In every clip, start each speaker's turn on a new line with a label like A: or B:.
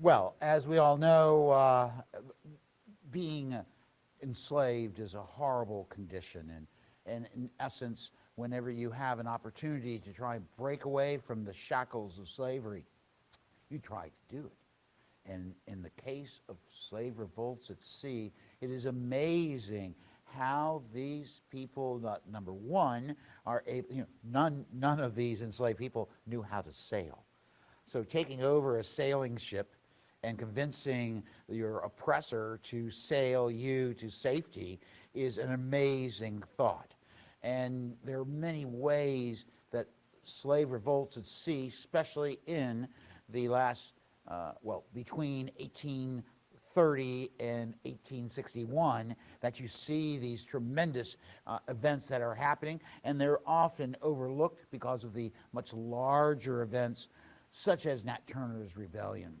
A: Well, as we all know, being enslaved is a horrible condition, and in essence, whenever you have an opportunity to try and break away from the shackles of slavery, you try to do it. And in the case of slave revolts at sea, it is amazing how these people, number one, are able, none of these enslaved people knew how to sail. So taking over a sailing ship and convincing your oppressor to sail you to safety is an amazing thought. And there are many ways that slave revolts at sea, especially in the last, between 1830 and 1861, that you see these tremendous events that are happening, and they're often overlooked because of the much larger events such as Nat Turner's Rebellion.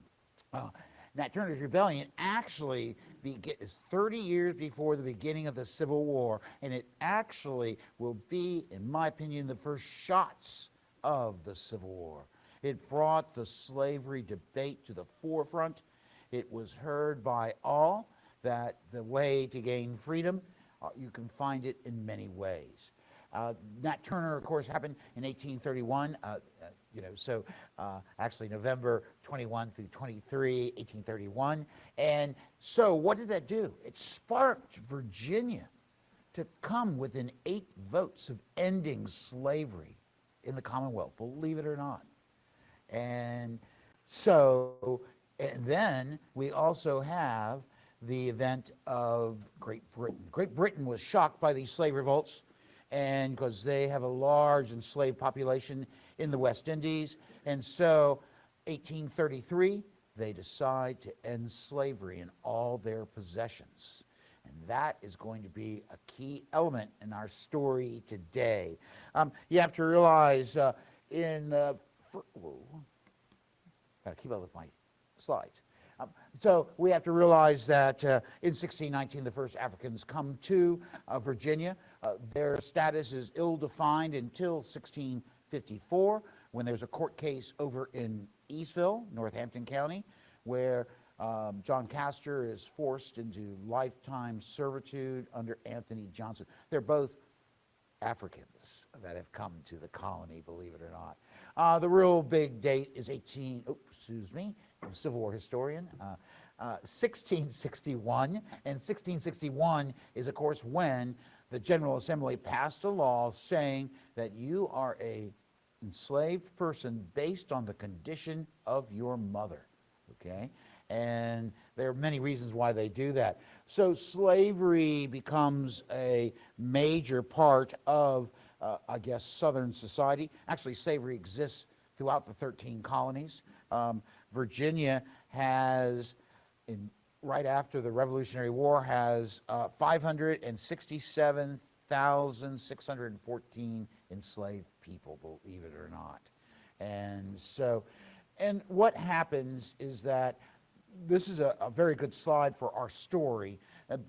A: Nat Turner's Rebellion actually is 30 years before the beginning of the Civil War, and it actually will be, in my opinion, the first shots of the Civil War. It brought the slavery debate to the forefront. It was heard by all that the way to gain freedom, you can find it in many ways. Nat Turner, of course, happened in 1831. Actually November 21 through 23, 1831. And so what did that do? It sparked Virginia to come within 8 votes of ending slavery in the Commonwealth, believe it or not. And so, and then we also have the event of Great Britain. Great Britain was shocked by these slave revolts, and because they have a large enslaved population in the West Indies. And so 1833, they decide to end slavery in all their possessions. And that is going to be a key element in our story today. You have to realize gotta keep up with my slides. So we have to realize that in 1619, the first Africans come to Virginia. Their status is ill-defined until 1654, when there's a court case over in Eastville, Northampton County, where John Castor is forced into lifetime servitude under Anthony Johnson. They're both Africans that have come to the colony, believe it or not. The real big date is I'm a Civil War historian, 1661. And 1661 is, of course, when the General Assembly passed a law saying that you are an enslaved person based on the condition of your mother, okay? And there are many reasons why they do that. So slavery becomes a major part of, Southern society. Actually, slavery exists throughout the 13 colonies. Virginia has, right after the Revolutionary War, has 567,614 enslaved people, believe it or not. And so, and what happens is that this is a very good slide for our story,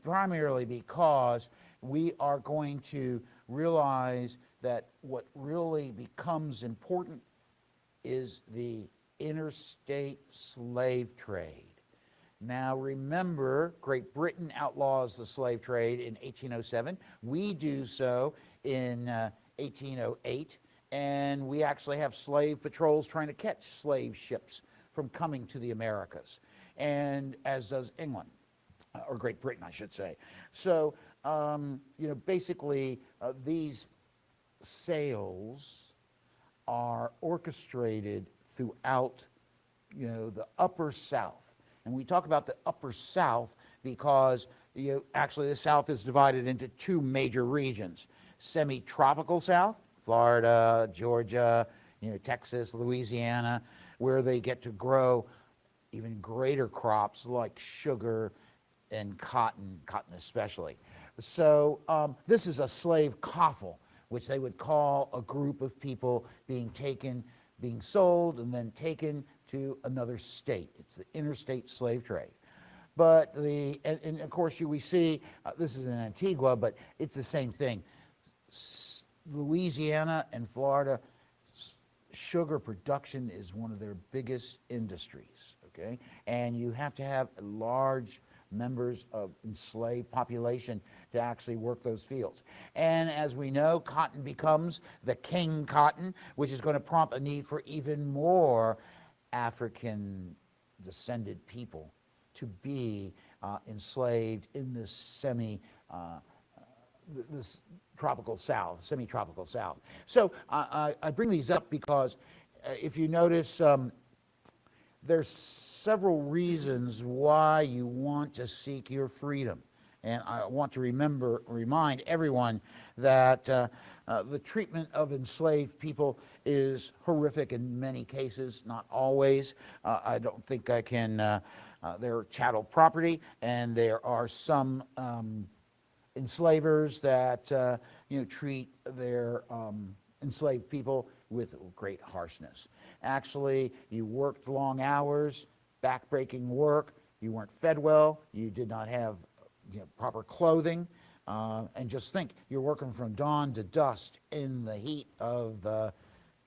A: primarily because we are going to realize that what really becomes important is the interstate slave trade. Now remember, Great Britain outlaws the slave trade in 1807. We do so in 1808, and we actually have slave patrols trying to catch slave ships from coming to the Americas, and as does England, or Great Britain, I should say. So, basically, these sales are orchestrated throughout, the Upper South. And we talk about the Upper South because, actually the South is divided into 2 major regions. Semi-tropical South, Florida, Georgia, Texas, Louisiana, where they get to grow even greater crops like sugar and cotton especially. So this is a slave coffle, which they would call a group of people being sold and then taken to another state. It's the interstate slave trade. But and of course we see, this is in Antigua, but it's the same thing. Louisiana and Florida, sugar production is one of their biggest industries, okay? And you have to have large members of enslaved population to actually work those fields. And as we know, cotton becomes the king cotton, which is going to prompt a need for even more African descended people to be enslaved in this this tropical south, semi-tropical south. So I bring these up because if you notice, there's several reasons why you want to seek your freedom. And I want to remind everyone that the treatment of enslaved people is horrific in many cases, not always. I don't think I can, they're chattel property, and there are some enslavers that treat their enslaved people with great harshness. Actually, you worked long hours, back-breaking work, you weren't fed well, you did not have proper clothing, and just think, you're working from dawn to dusk in the heat of the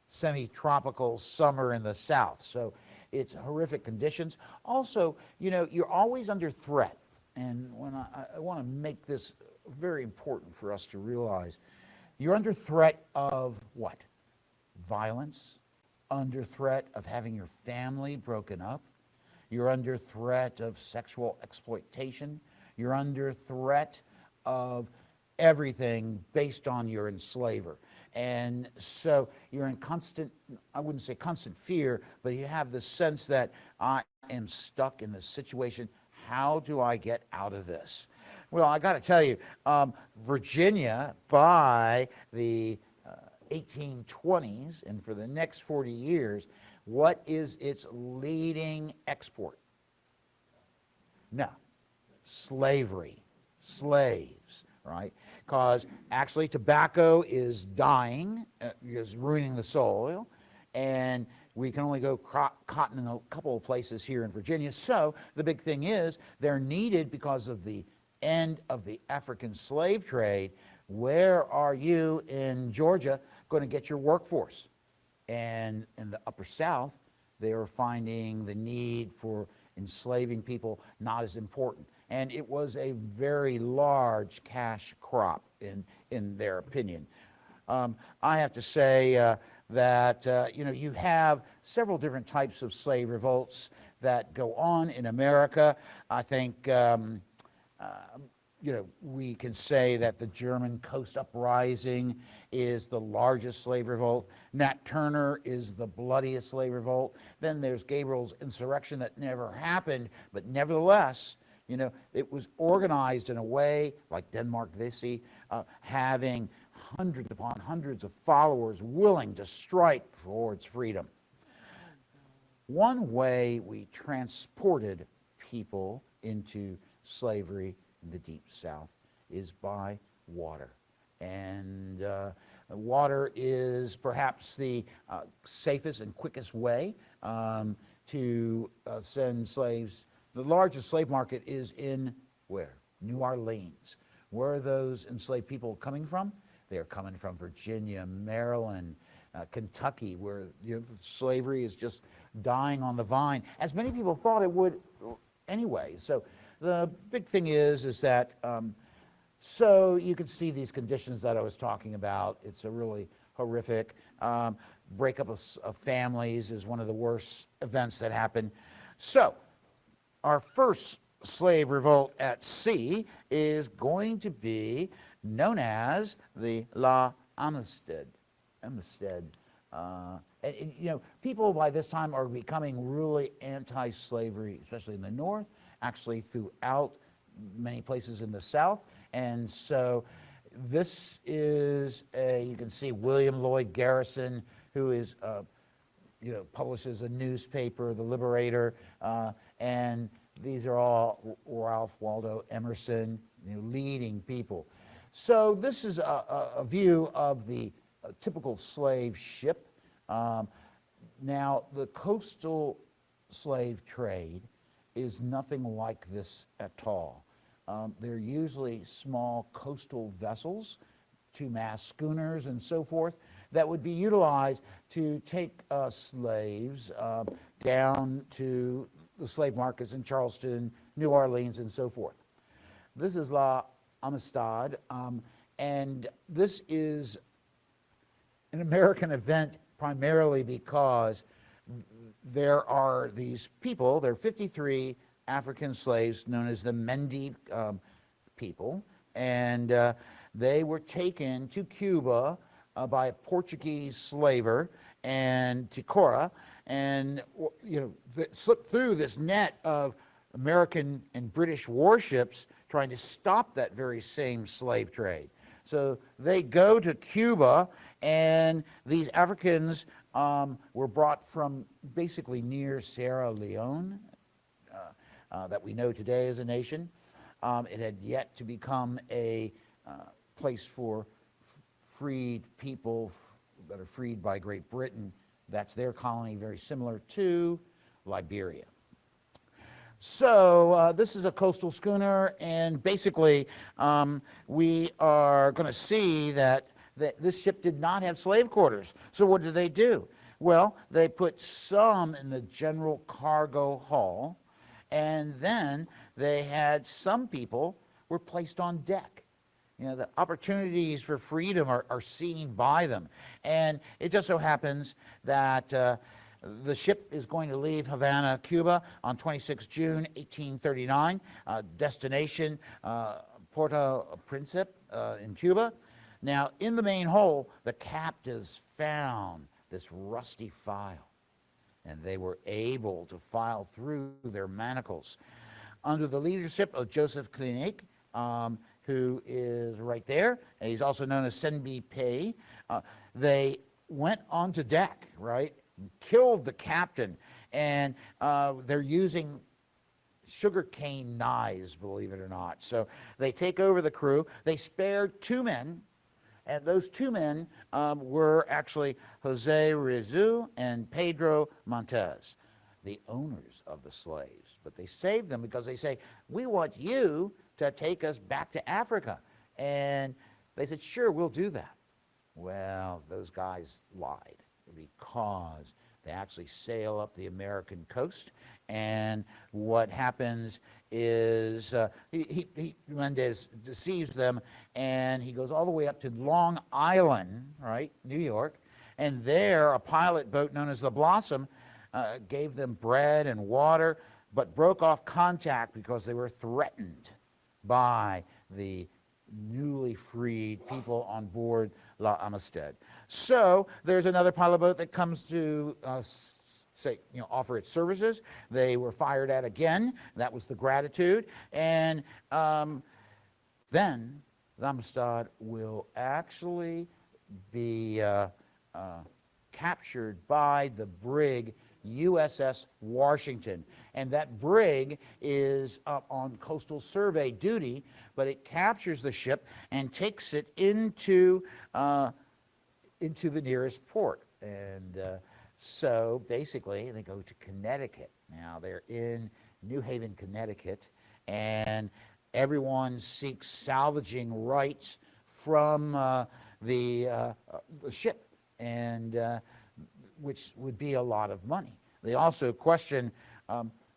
A: semi-tropical summer in the south. So it's horrific conditions. Also, you're always under threat. And when I want to make this very important for us to realize, you're under threat of what? Violence, under threat of having your family broken up. You're under threat of sexual exploitation. You're under threat of everything based on your enslaver. And so you're in constant, I wouldn't say constant fear, but you have the sense that I am stuck in this situation. How do I get out of this? Well, I got to tell you, Virginia, by the 1820s and for the next 40 years, what is its leading export? No, slavery, slaves, right? Because actually tobacco is dying, is ruining the soil, and we can only go cotton in a couple of places here in Virginia. So the big thing is they're needed because of the end of the African slave trade. Where are you in Georgia going to get your workforce? And in the upper South, they are finding the need for enslaving people not as important. And it was a very large cash crop in their opinion. I have to say that you have several different types of slave revolts that go on in America. I think we can say that the German Coast Uprising is the largest slave revolt. Nat Turner is the bloodiest slave revolt. Then there's Gabriel's insurrection that never happened, but nevertheless, it was organized in a way like Denmark Vesey, having hundreds upon hundreds of followers willing to strike for its freedom. One way we transported people into slavery in the Deep South is by water. And water is perhaps the safest and quickest way to send slaves. The largest slave market is in where? New Orleans. Where are those enslaved people coming from? They are coming from Virginia, Maryland, Kentucky, where slavery is just dying on the vine, as many people thought it would anyway. So the big thing is that, so you can see these conditions that I was talking about. It's a really horrific. Breakup of families is one of the worst events that happen. So our first slave revolt at sea is going to be known as the La Amistad. People by this time are becoming really anti-slavery, especially in the North, actually throughout many places in the South. And so this is you can see William Lloyd Garrison, who is, publishes a newspaper, The Liberator, and these are all Ralph Waldo Emerson, leading people. So this is a view of the typical slave ship. Now, the coastal slave trade is nothing like this at all. They're usually small coastal vessels, two-mast schooners and so forth, that would be utilized to take slaves down to the slave markets in Charleston, New Orleans, and so forth. This is La Amistad, and this is an American event primarily because there are these people, there are 53 African slaves known as the Mendi people, and they were taken to Cuba by a Portuguese slaver and to Cora, and slipped through this net of American and British warships trying to stop that very same slave trade. So they go to Cuba, and these Africans were brought from basically near Sierra Leone, that we know today as a nation. It had yet to become a place for freed people that are freed by Great Britain. That's their colony, very similar to Liberia. So this is a coastal schooner, and basically we are going to see that this ship did not have slave quarters. So what did they do? Well, they put some in the general cargo hull, and then they had some people were placed on deck. The opportunities for freedom are seen by them. And it just so happens that the ship is going to leave Havana, Cuba on 26 June 1839, destination Port-au-Principe in Cuba. Now, in the main hold, the captives found this rusty file, and they were able to file through their manacles. Under the leadership of Joseph Clinique, who is right there, and he's also known as Senbi Pei, they went onto deck, right, killed the captain, and they're using sugarcane knives, believe it or not. So they take over the crew. They spared 2 men, and those 2 men were actually Jose Rizzo and Pedro Montez, the owners of the slaves. But they saved them because they say, we want you to take us back to Africa. And they said, sure, we'll do that. Well, those guys lied, because they actually sail up the American coast, and what happens is Mendez deceives them, and he goes all the way up to Long Island, right, New York, and there a pilot boat known as the Blossom gave them bread and water, but broke off contact because they were threatened by the newly freed people on board La Amistad. So there's another pilot boat that comes to offer its services. They were fired at again. That was the Gratitude. And then La Amistad will actually be captured by the brig USS Washington. And that brig is up on coastal survey duty, but it captures the ship and takes it into the nearest port. And so basically they go to Connecticut. Now they're in New Haven, Connecticut, and everyone seeks salvaging rights from the ship, and which would be a lot of money. They also question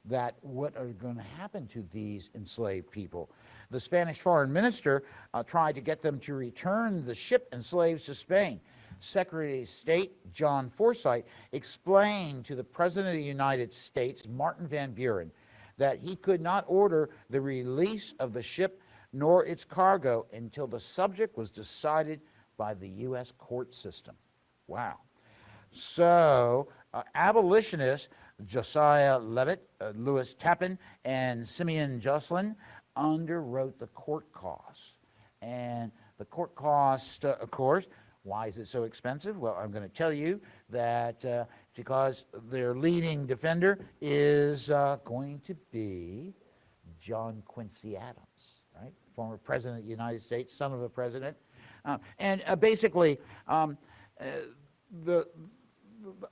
A: that what are going to happen to these enslaved people. The Spanish foreign minister tried to get them to return the ship and slaves to Spain. Secretary of State John Forsyth explained to the President of the United States, Martin Van Buren, that he could not order the release of the ship nor its cargo until the subject was decided by the U.S. court system. Wow. So abolitionists Josiah Leavitt, Louis Tappan, and Simeon Jocelyn underwrote the court costs. And the court cost, of course, why is it so expensive? Well, I'm going to tell you that because their leading defender is going to be John Quincy Adams, right? Former President of the United States, son of a president. And basically, the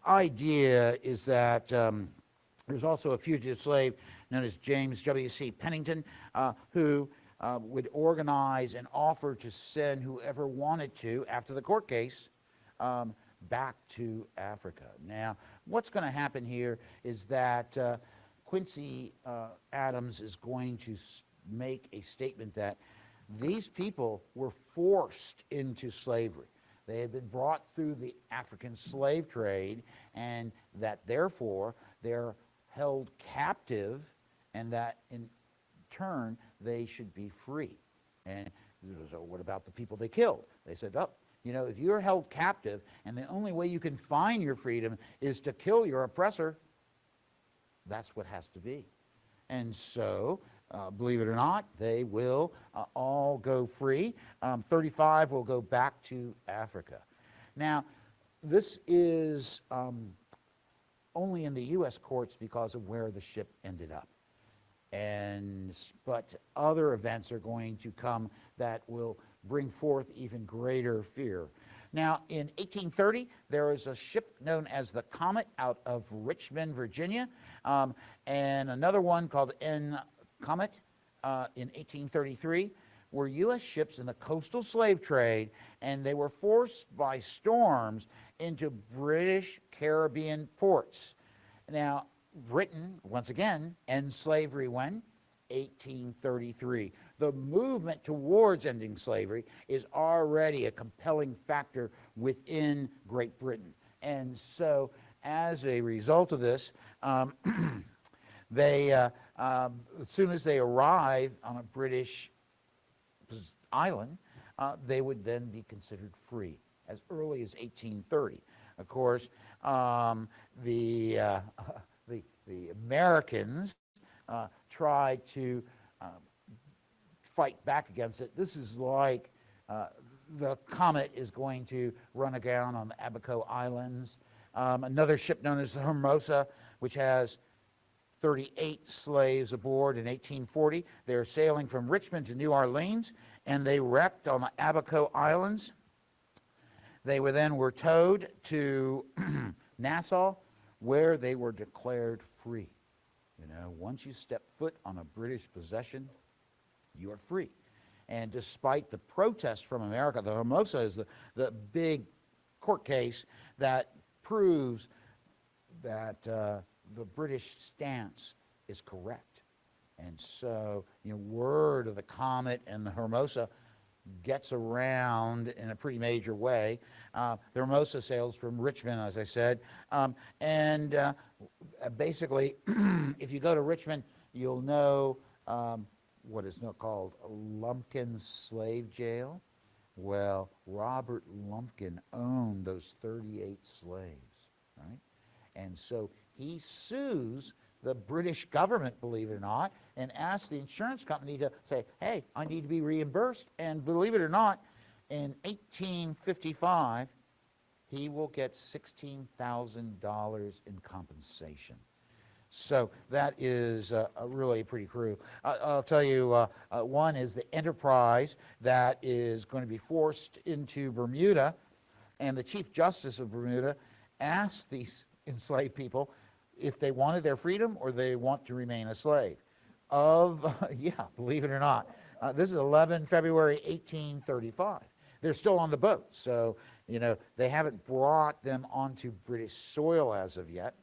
A: idea is that there's also a fugitive slave known as James W.C. Pennington, who would organize and offer to send whoever wanted to, after the court case, back to Africa. Now, what's going to happen here is that Quincy Adams is going to make a statement that these people were forced into slavery. They had been brought through the African slave trade, and that therefore they're held captive, and that in turn they should be free. And so what about the people they killed? They said, oh, you know, if you're held captive and the only way you can find your freedom is to kill your oppressor, that's what has to be. And so, believe it or not, they will all go free. 35 will go back to Africa. Now, this is only in the U.S. courts because of where the ship ended up. But other events are going to come that will bring forth even greater fear. Now, in 1830, there was a ship known as the Comet out of Richmond, Virginia, and another one called Comet in 1833 were U.S. ships in the coastal slave trade, and they were forced by storms into British Caribbean ports. Now, Britain, once again, ends slavery when? 1833. The movement towards ending slavery is already a compelling factor within Great Britain. And so, as a result of this, they, as soon as they arrive on a British island, they would then be considered free as early as 1830. Of course, the Americans tried to fight back against it. This is like the Comet is going to run aground on the Abaco Islands. Another ship known as the Hermosa, which has 38 slaves aboard in 1840. They're sailing from Richmond to New Orleans, and they wrecked on the Abaco Islands. They were towed to Nassau, where they were declared free. You know, once you step foot on a British possession, you are free. And despite the protests from America, the Hermosa is the big court case that proves that the British stance is correct. And so, you know, word of the Comet and the Hermosa gets around in a pretty major way. The Hermosa sails from Richmond, as I said, basically, if you go to Richmond, you'll know what is now called Lumpkin Slave Jail. Well, Robert Lumpkin owned those 38 slaves, right? And so he sues the British government, believe it or not, and asks the insurance company to say, hey, I need to be reimbursed. And believe it or not, in 1855, he will get $16,000 in compensation. So that is really pretty cruel. I'll tell you, one is the Enterprise that is going to be forced into Bermuda, and the Chief Justice of Bermuda asked these enslaved people if they wanted their freedom or they want to remain a slave. Yeah, believe it or not. This is 11 February 1835. They're still on the boat, so, you know, they haven't brought them onto British soil as of yet.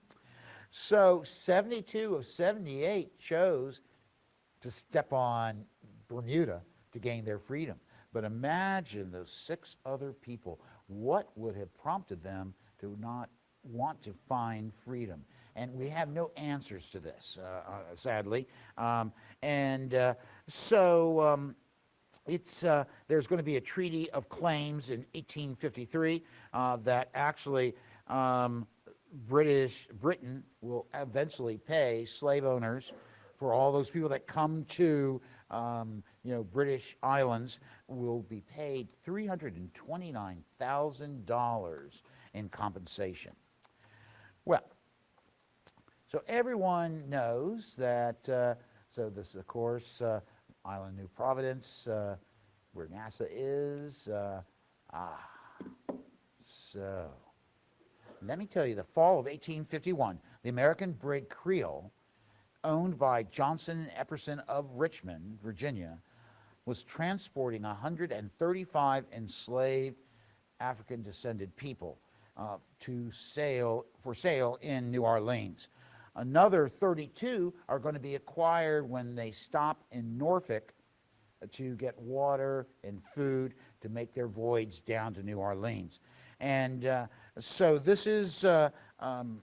A: So 72 of 78 chose to step on Bermuda to gain their freedom. But imagine those 6 other people. What would have prompted them to not want to find freedom? And we have no answers to this, sadly. There's going to be a Treaty of Claims in 1853 that actually Britain will eventually pay slave owners for all those people that come to British islands will be paid $329,000 in compensation. Well, so everyone knows that, so this, of course, Island New Providence, where NASA is. So let me tell you, the fall of 1851, the American brig Creole, owned by Johnson and Epperson of Richmond, Virginia, was transporting 135 enslaved African-descended people for sale in New Orleans. Another 32 are going to be acquired when they stop in Norfolk to get water and food to make their voyage down to New Orleans. And so this is so in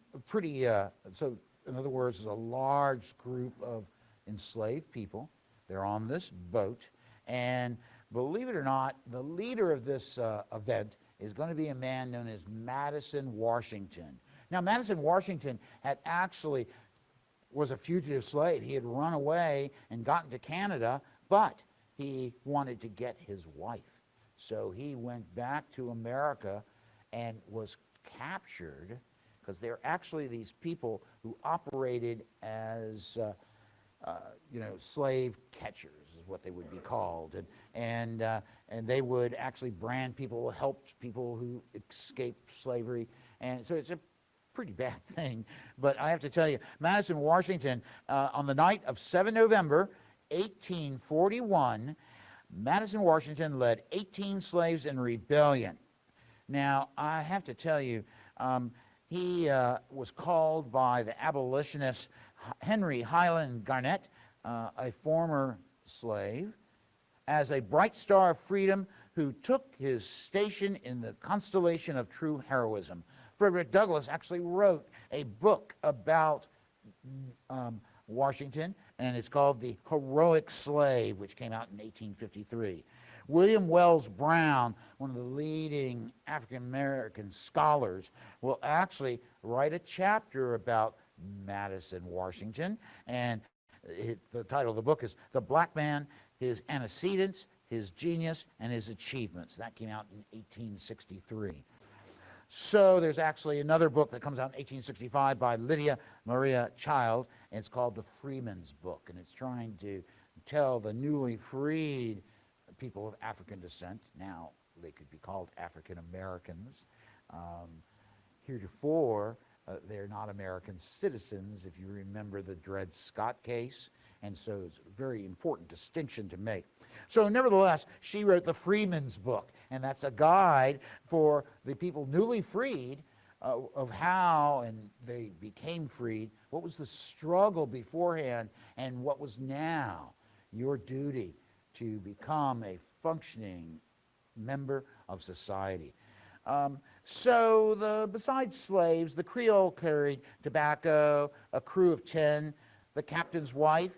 A: other words, is a large group of enslaved people. They're on this boat, and believe it or not, the leader of this event is going to be a man known as Madison Washington. Now, Madison Washington was a fugitive slave. He had run away and gotten to Canada, but he wanted to get his wife. So he went back to America and was captured, because they're actually these people who operated as slave catchers is what they would be called, and they would actually brand people, helped people who escaped slavery, and so it's a pretty bad thing. But I have to tell you, Madison Washington, on the night of 7 November 1841, Madison Washington led 18 slaves in rebellion. Now, I have to tell you, he was called by the abolitionist Henry Highland Garnett, a former slave, as a bright star of freedom who took his station in the constellation of true heroism. Frederick Douglass actually wrote a book about Washington, and it's called The Heroic Slave, which came out in 1853. William Wells Brown, one of the leading African-American scholars, will actually write a chapter about Madison Washington, and the title of the book is The Black Man, His Antecedents, His Genius, and His Achievements. That came out in 1863. So there's actually another book that comes out in 1865 by Lydia Maria Child, and it's called The Freeman's Book, and it's trying to tell the newly freed people of African descent, now they could be called African Americans. Heretofore, they're not American citizens, if you remember the Dred Scott case, and so it's a very important distinction to make. So nevertheless, she wrote The Freeman's Book, and that's a guide for the people newly freed of how and they became freed, what was the struggle beforehand, and what was now your duty to become a functioning member of society. Besides slaves, the Creole carried tobacco, a crew of 10, the captain's wife,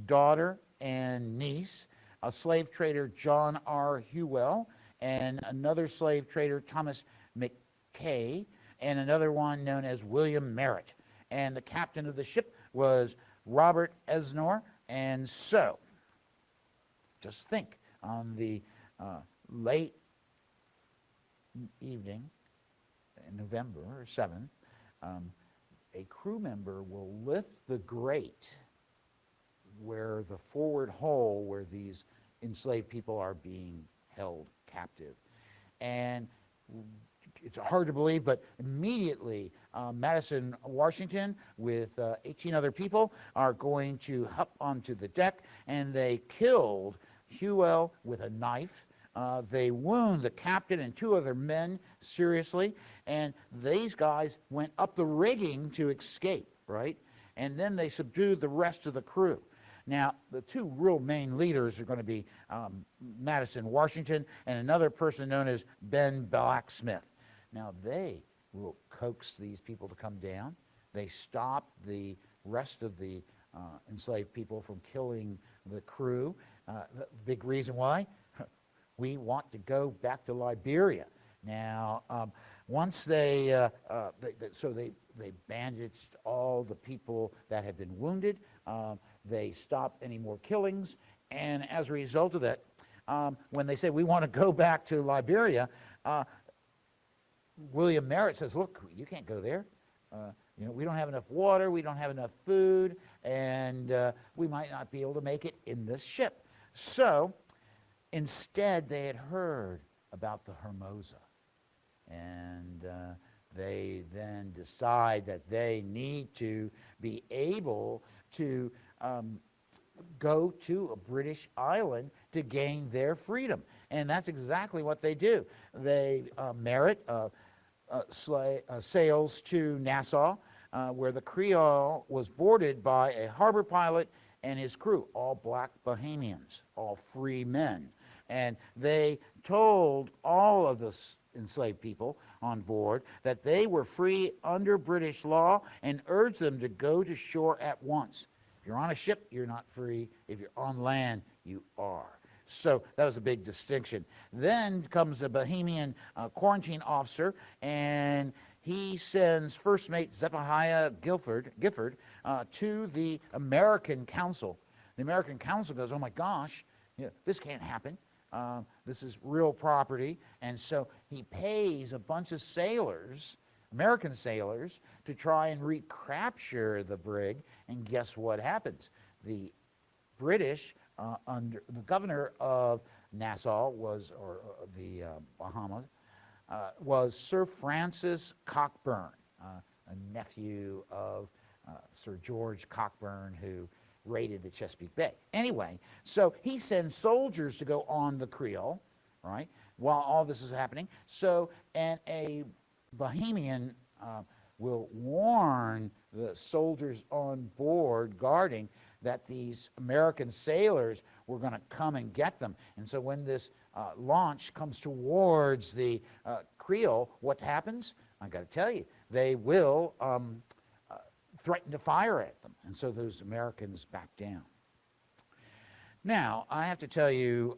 A: daughter, and niece, a slave trader, John R. Hewell, and another slave trader, Thomas McKay, and another one known as William Merritt. And the captain of the ship was Robert Esnor. And so, just think, on the late evening in November 7th, a crew member will lift the grate where the forward hole where these enslaved people are being held captive. And it's hard to believe, but immediately Madison Washington with 18 other people are going to hop onto the deck, and they killed Hewell with a knife. They wound the captain and 2 other men seriously, and these guys went up the rigging to escape, right? And then they subdued the rest of the crew. Now, the 2 real main leaders are going to be Madison Washington and another person known as Ben Blacksmith. Now, they will coax these people to come down. They stop the rest of the enslaved people from killing the crew. The big reason why? We want to go back to Liberia. Now, once they bandaged all the people that had been wounded. They stopped any more killings, and as a result of that, when they say we want to go back to Liberia, William Merritt says, look, you can't go there. We don't have enough water, we don't have enough food, and we might not be able to make it in this ship. So instead, they had heard about the Hermosa, and they then decide that they need to be able to go to a British island to gain their freedom. And that's exactly what they do. They Merritt sails to Nassau, where the Creole was boarded by a harbor pilot and his crew, all black Bahamians, all free men. And they told all of the enslaved people on board that they were free under British law and urged them to go to shore at once. If you're on a ship, you're not free. If you're on land, you are. So that was a big distinction. Then comes the Bahamian quarantine officer, and he sends First Mate Zephaniah Gifford to the American Council. The American Council goes, oh my gosh, this can't happen. This is real property. And so he pays a bunch of sailors, American sailors, to try and recapture the brig. And guess what happens? The British, under the governor of Nassau or the Bahamas, was Sir Francis Cockburn, a nephew of Sir George Cockburn, who raided the Chesapeake Bay. Anyway, so he sends soldiers to go on the Creole, right, while all this is happening. So, and a Bahamian will warn the soldiers on board guarding that these American sailors were going to come and get them. And so when this launch comes towards the Creole, what happens? I got to tell you, they will threaten to fire at them. And so those Americans back down. Now, I have to tell you,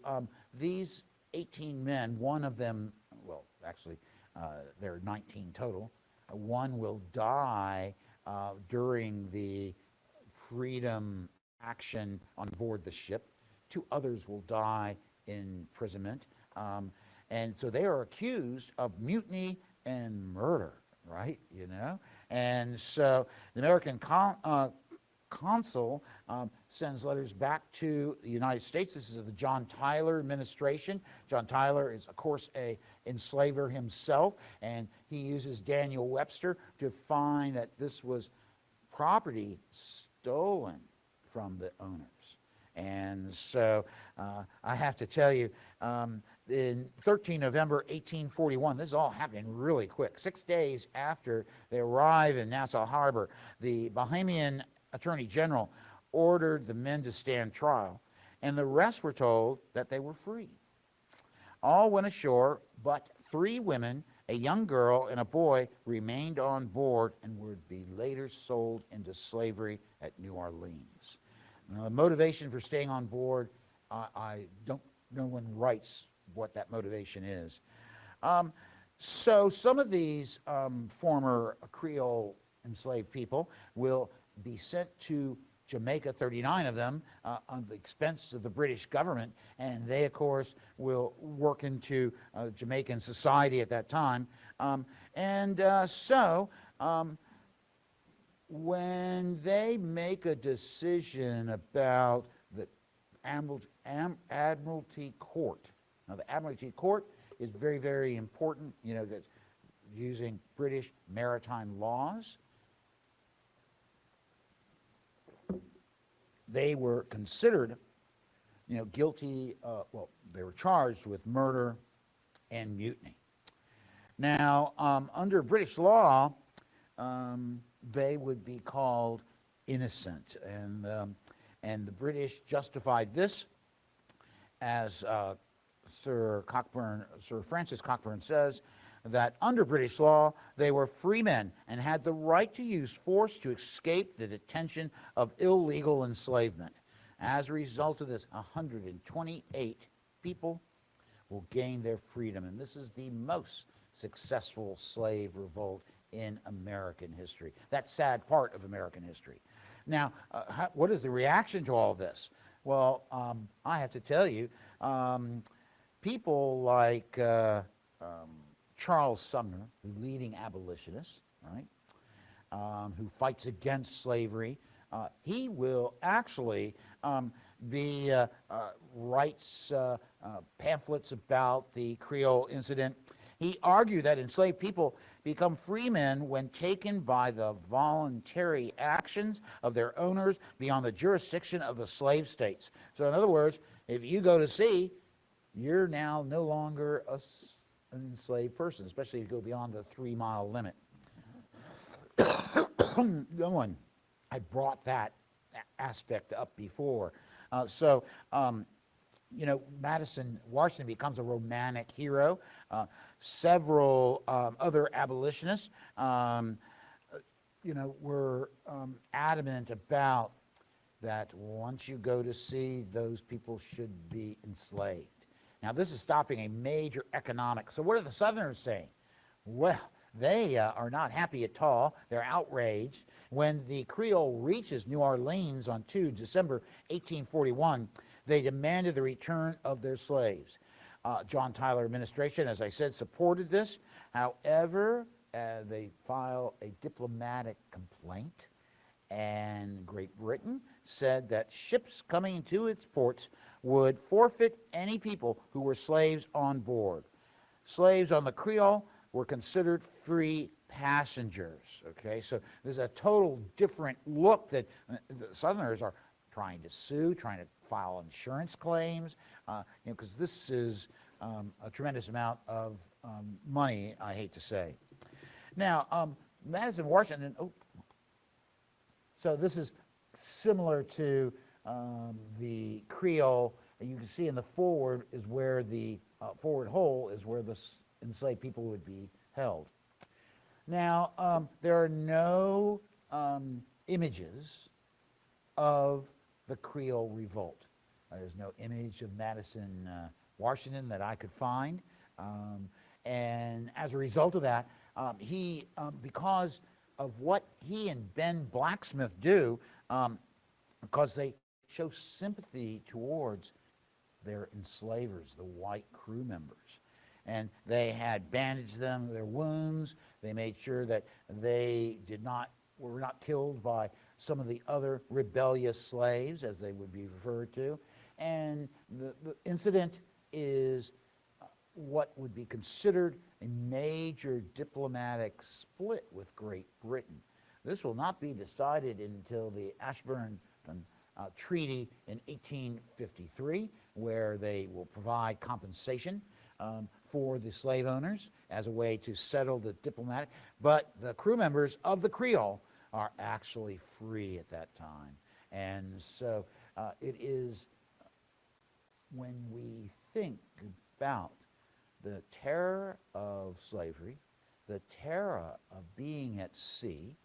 A: these 18 men, one of them, well, actually, there are 19 total. One will die during the freedom action on board the ship. 2 others will die in imprisonment. And so they are accused of mutiny and murder, right? You know? And so the American consul sends letters back to the United States. This is the John Tyler administration. John Tyler is, of course, a enslaver himself, and he uses Daniel Webster to find that this was property stolen from the owners. And so I have to tell you, in 13 November 1841, this is all happening really quick. 6 days after they arrive in Nassau Harbor, the Bahamian Attorney General ordered the men to stand trial, and the rest were told that they were free. All went ashore, but 3 women, a young girl, and a boy remained on board and would be later sold into slavery at New Orleans. Now, the motivation for staying on board, no one writes what that motivation is. So some of these former Creole enslaved people will be sent to Jamaica, 39 of them, on the expense of the British government, and they, of course, will work into Jamaican society at that time. When they make a decision about the Admiralty Court, now the Admiralty Court is very, very important, you know, that's using British maritime laws. They were considered, you know, guilty, well, they were charged with murder and mutiny. Now, under British law, they would be called innocent, and the British justified this, as Sir Francis Cockburn says, that under British law, they were free men and had the right to use force to escape the detention of illegal enslavement. As a result of this, 128 people will gain their freedom, and this is the most successful slave revolt in American history. That sad part of American history. Now, what is the reaction to all this? Well, I have to tell you, people like Charles Sumner, the leading abolitionist, right, who fights against slavery, he will actually writes pamphlets about the Creole incident. He argued that enslaved people become free men when taken by the voluntary actions of their owners beyond the jurisdiction of the slave states. So in other words, if you go to sea, you're now no longer an enslaved person, especially if you go beyond the 3-mile limit. No one, I brought that aspect up before. Madison Washington becomes a romantic hero. Several other abolitionists, were adamant about that once you go to sea, those people should be enslaved. Now, this is stopping a major economic. So what are the Southerners saying? Well, they are not happy at all. They're outraged. When the Creole reaches New Orleans on 2 December 1841, they demanded the return of their slaves. John Tyler administration, as I said, supported this. However, they filed a diplomatic complaint, and Great Britain said that ships coming to its ports would forfeit any people who were slaves on board. Slaves on the Creole were considered free passengers. Okay, so there's a total different look that the Southerners are trying to sue, trying to file insurance claims, because this is a tremendous amount of money, I hate to say. Now, Madison Washington, so this is similar to the Creole. You can see in the forward is where the forward hole is where the enslaved people would be held. Now, there are no images of the Creole Revolt. There's no image of Madison Washington that I could find. And as a result of that, he, because of what he and Ben Blacksmith do, because they show sympathy towards their enslavers, the white crew members. And they had bandaged them, their wounds. They made sure that they were not killed by some of the other rebellious slaves, as they would be referred to. And the incident is what would be considered a major diplomatic split with Great Britain. This will not be decided until the Ashburn Treaty in 1853, where they will provide compensation for the slave owners as a way to settle the diplomatic. But the crew members of the Creole are actually free at that time. And so it is when we think about the terror of slavery, the terror of being at sea.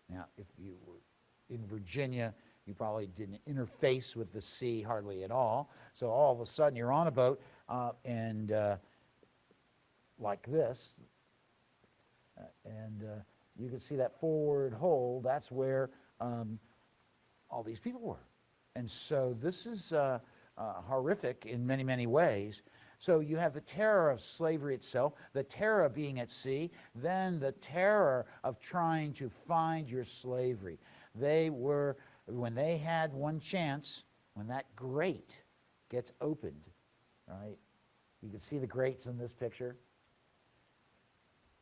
A: Now, if you were in Virginia, you probably didn't interface with the sea hardly at all. So all of a sudden you're on a boat and like this, and you can see that forward hole. That's where all these people were. And so this is horrific in many, many ways. So you have the terror of slavery itself, the terror of being at sea, then the terror of trying to find your slavery. They were, when they had one chance, when that grate gets opened, right? You can see the grates in this picture.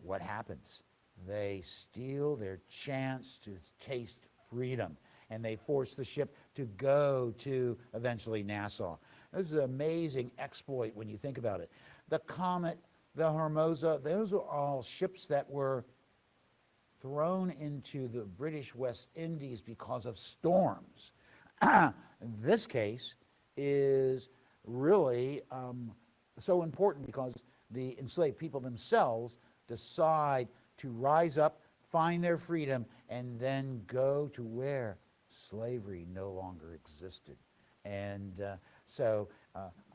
A: What happens? They steal their chance to taste freedom, and they force the ship to go to eventually Nassau. This is an amazing exploit when you think about it. The Comet, the Hermosa, those are all ships that were thrown into the British West Indies because of storms. This case is really so important because the enslaved people themselves decide to rise up, find their freedom, and then go to where slavery no longer existed. And so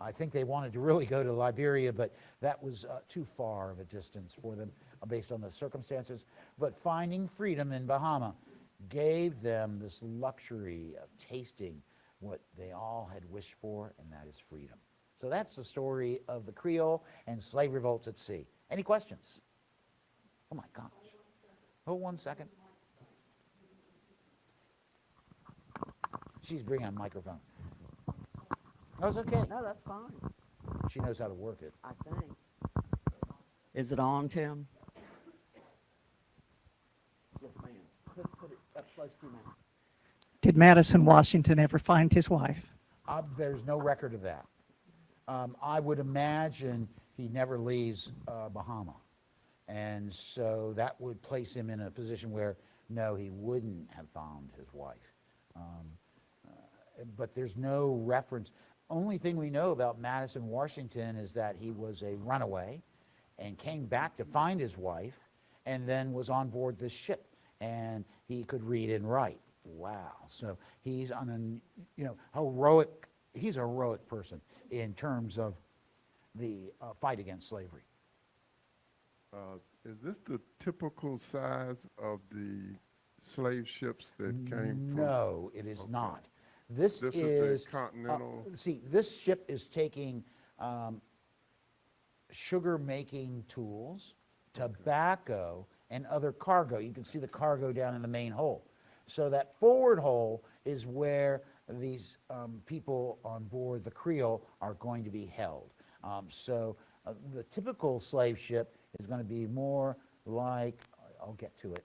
A: I think they wanted to really go to Liberia, but that was too far of a distance for them based on the circumstances. But finding freedom in Bahama gave them this luxury of tasting what they all had wished for, and that is freedom. So that's the story of the Creole and slave revolts at sea. Any questions? Oh my gosh. Hold 1 second. She's bringing a microphone. No, it's okay.
B: No, that's fine.
A: She knows how to work it.
B: I think. Is it on, Tim? Yes, ma'am. Put it up close to your mouth.
C: Did Madison Washington ever find his wife?
A: There's no record of that. I would imagine he never leaves Bahama. And so that would place him in a position where no, he wouldn't have found his wife. Um, but there's no reference. Only thing we know about Madison Washington is that he was a runaway and came back to find his wife and then was on board this ship, and he could read and write. Wow. So he's on an, heroic, he's a heroic person in terms of the fight against slavery.
D: Is this the typical size of the slave ships that came from?
A: No, it is
D: Okay.
A: not. This
D: This
A: is
D: the Continental.
A: see, this ship is taking sugar-making tools, tobacco, and other cargo. You can see the cargo down in the main hold. So that forward hold is where these people on board the Creole are going to be held. The typical slave ship is going to be more like, I'll get to it,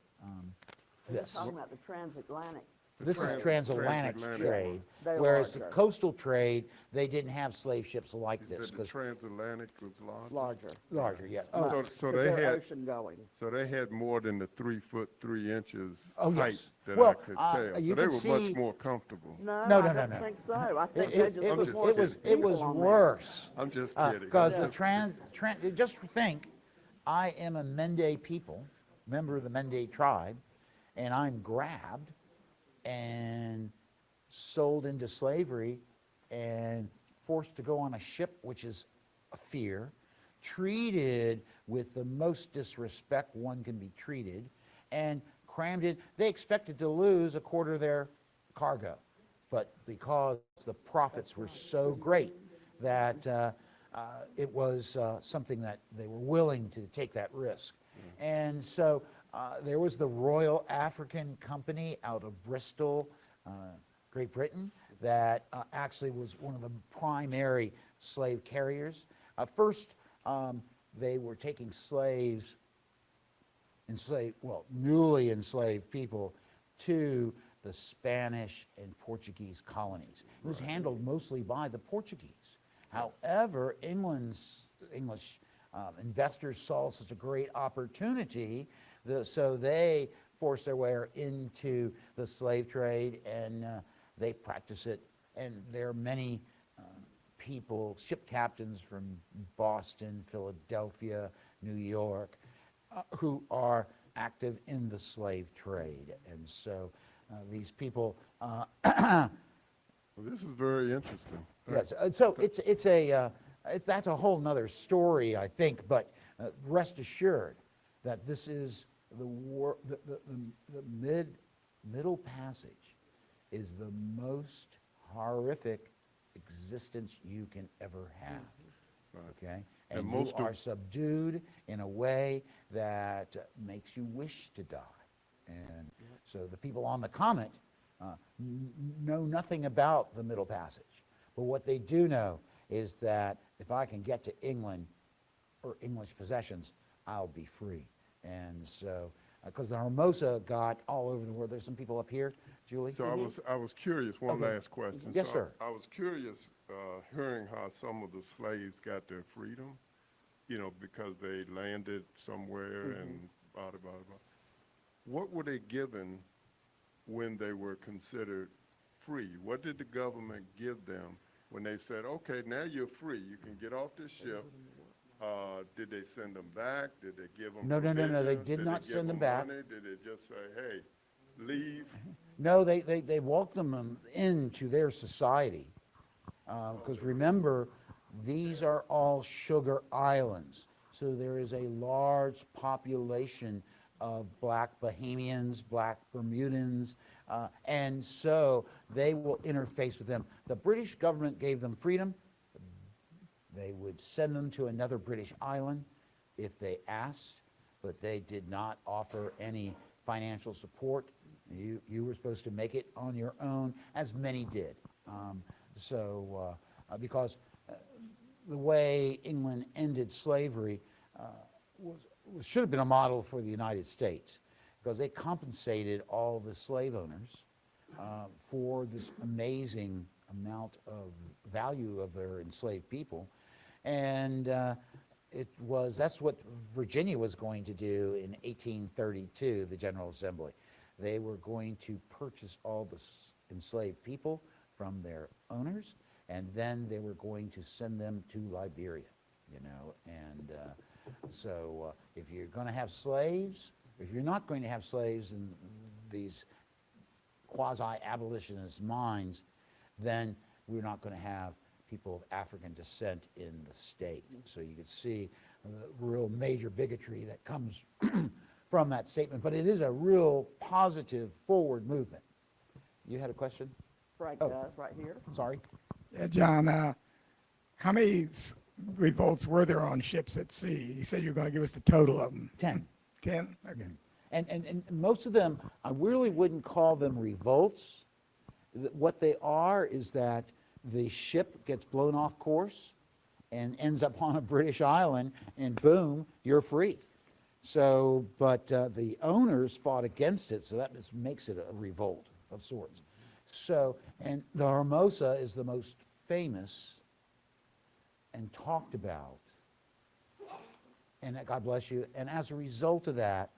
B: You're
A: this.
B: talking about the transatlantic.
A: This is transatlantic
D: transatlantic.
A: trade,
B: They're
A: whereas the
B: larger.
A: coastal trade, they didn't have slave ships like
D: You
A: this.
D: said the
A: 'Cause
D: transatlantic was large?
B: Larger.
A: larger, yeah.
D: So-
A: Oh,
D: so
B: Because
D: they
B: they're
D: had-
B: ocean going.
D: So they had more than the 3 foot 3 inches
A: Oh,
D: height
A: yes.
D: that
A: Well,
D: I could tell.
A: you
D: So they
A: can
D: were
A: see-
D: much more comfortable.
B: No,
A: No,
B: I
A: no, no,
B: don't
A: no.
B: think so. I think
A: It,
B: they
A: it,
B: just
A: it
B: put
A: was,
B: more
A: it was, it
B: people
A: was
B: on there.
A: worse.
D: I'm just kidding.
A: Because
D: I'm
A: the
D: just-
A: just think, I am a Mende people, member of the Mende tribe, and I'm grabbed and sold into slavery and forced to go on a ship, which is a fear, treated with the most disrespect one can be treated, and crammed in. They expected to lose a quarter of their cargo, but because the profits were so great that it was something that they were willing to take that risk. And so there was the Royal African Company out of Bristol, Great Britain, that actually was one of the primary slave carriers. First, they were taking slaves, newly enslaved people, to the Spanish and Portuguese colonies. It was handled mostly by the Portuguese. However, English investors saw such a great opportunity, so they forced their way into the slave trade, and they practice it. And there are many people, ship captains from Boston, Philadelphia, New York, who are active in the slave trade. And so these people,
D: Well, this is very interesting.
A: yes, so that's a whole nother story, I think, but rest assured that this is the Middle Passage is the most horrific existence you can ever have.
D: Right.
A: Okay,
D: And
A: and
D: most
A: you
D: of-
A: are subdued in a way that makes you wish to die. And so the people on the Comet know nothing about the Middle Passage, but what they do know is that if I can get to England or English possessions, I'll be free. And so, because the Hermosa got all over the world. There's some people up here, Julie.
D: So I was curious, one
A: Okay.
D: last question.
A: Yes,
D: So
A: sir.
D: I was curious hearing how some of the slaves got their freedom, because they landed somewhere and blah, blah, blah. What were they given when they were considered free? What did the government give them when they said, okay, now you're free, you can get off this ship? Did they send them back? Did they give them
A: No, they
D: provisions?
A: did not
D: give
A: send them back.
D: money? Did they just say, hey, leave?
A: No, they welcome them into their society. Because remember, these are all sugar islands. So there is a large population of black Bahamians, black Bermudans, and so they will interface with them. The British government gave them freedom. They would send them to another British island if they asked, but they did not offer any financial support. You were supposed to make it on your own, as many did. Because the way England ended slavery should have been a model for the United States, because they compensated all the slave owners for this amazing amount of value of their enslaved people. And that's what Virginia was going to do in 1832, the General Assembly. They were going to purchase all the enslaved people from their owners, and then they were going to send them to Liberia, you know. And so if you're going to have slaves, if you're not going to have slaves in these quasi-abolitionist minds, then we're not going to have people of African descent in the state. So you could see the real major bigotry that comes from that statement. But it is a real positive forward movement. You had a question?
B: Frank
A: Oh.
B: does, right here.
A: Sorry.
E: Yeah, John, how many revolts were there on ships at sea? You said you were going to give us the total of them.
A: 10.
E: 10? Okay.
A: And most of them, I really wouldn't call them revolts. What they are is that the ship gets blown off course and ends up on a British island, and boom, you're free. So, but the owners fought against it, so that just makes it a revolt of sorts. So, and the Hermosa is the most famous and talked about, and God bless you, and as a result of that,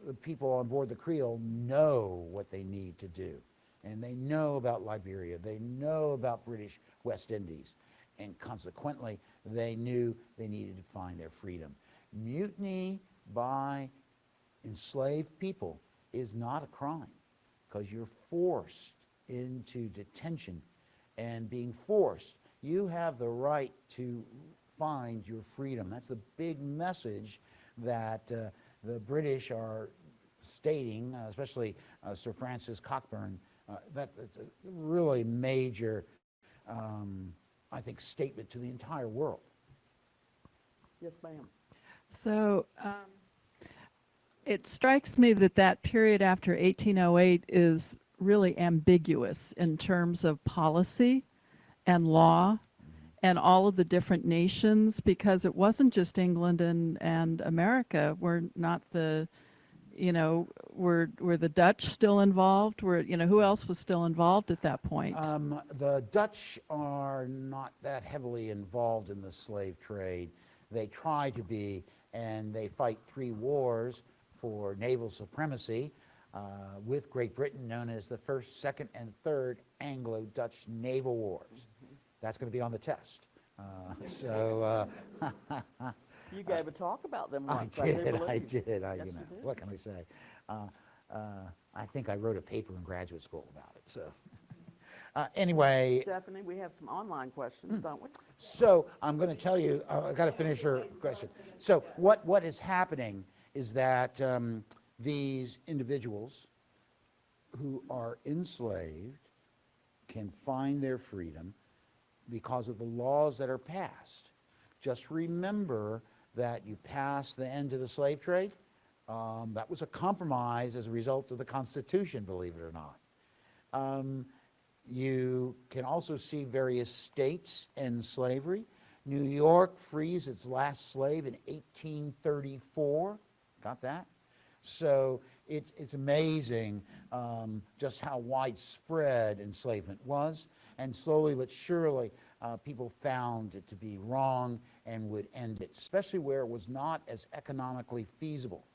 A: the people on board the Creole know what they need to do. And they know about Liberia, they know about British West Indies, and consequently, they knew they needed to find their freedom. Mutiny by enslaved people is not a crime, because you're forced into detention, and being forced, you have the right to find your freedom. That's the big message that the British are stating, especially Sir Francis Cockburn. That's a really major, I think, statement to the entire world.
B: Yes, ma'am.
C: So it strikes me that that period after 1808 is really ambiguous in terms of policy and law and all of the different nations, because it wasn't just England and America. Were not the, you know, were the Dutch still involved? Were, you know, who else was still involved at that point?
A: The Dutch are not that heavily involved in the slave trade. They try to be, and they fight 3 wars for naval supremacy with Great Britain, known as the First, Second, and Third Anglo-Dutch Naval Wars. That's going to be on the test.
B: You gave a talk about them
A: I
B: once.
A: did.
B: do believe.
A: Yes,
B: you
A: know,
B: did.
A: what can I say? I think I wrote a paper in graduate school about it. So anyway,
B: Stephanie, we have some online questions, don't we?
A: so I'm going to tell you, I've got to finish her question. So what is happening is that these individuals who are enslaved can find their freedom because of the laws that are passed. Just remember that you passed the end to the slave trade. That was a compromise as a result of the Constitution, believe it or not. You can also see various states in slavery. New York frees its last slave in 1834. Got that? So it's amazing just how widespread enslavement was. And slowly but surely, people found it to be wrong and would end it, especially where it was not as economically feasible.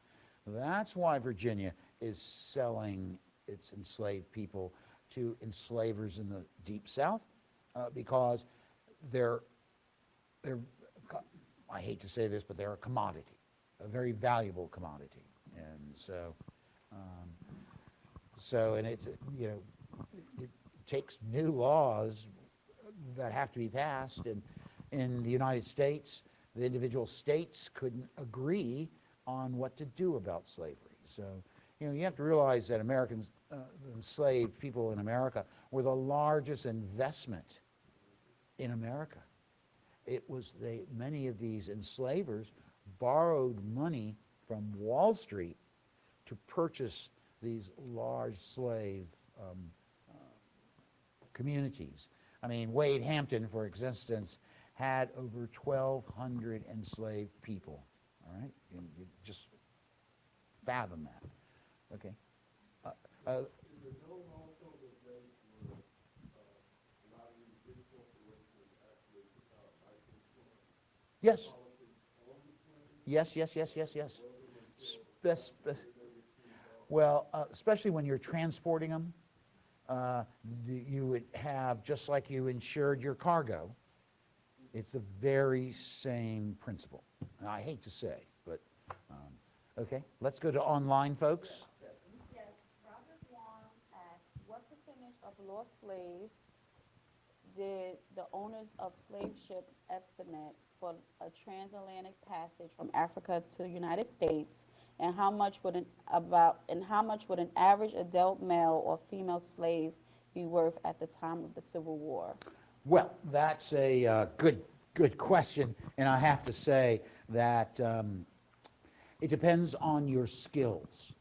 A: That's why Virginia is selling its enslaved people to enslavers in the Deep South, because they're, I hate to say this, but they're a commodity, a very valuable commodity. And and it's, you know, it takes new laws that have to be passed. And in the United States, the individual states couldn't agree on what to do about slavery. So, you know, you have to realize that Americans, enslaved people in America, were the largest investment in America. It was many of these enslavers borrowed money from Wall Street to purchase these large slave communities. I mean, Wade Hampton, for instance, had over 1,200 enslaved people. All right, and you just fathom that. Okay. Yes. Yes. Well, especially when you're transporting them, you would have, just like you insured your cargo, it's the very same principle. And I hate to say, but, okay, let's go to online, folks.
F: Yes, Robert Wong asked, what percentage of lost slaves did the owners of slave ships estimate for a transatlantic passage from Africa to the United States, and how much would an average adult male or female slave be worth at the time of the Civil War?
A: Well, that's a good question, and I have to say that it depends on your skills.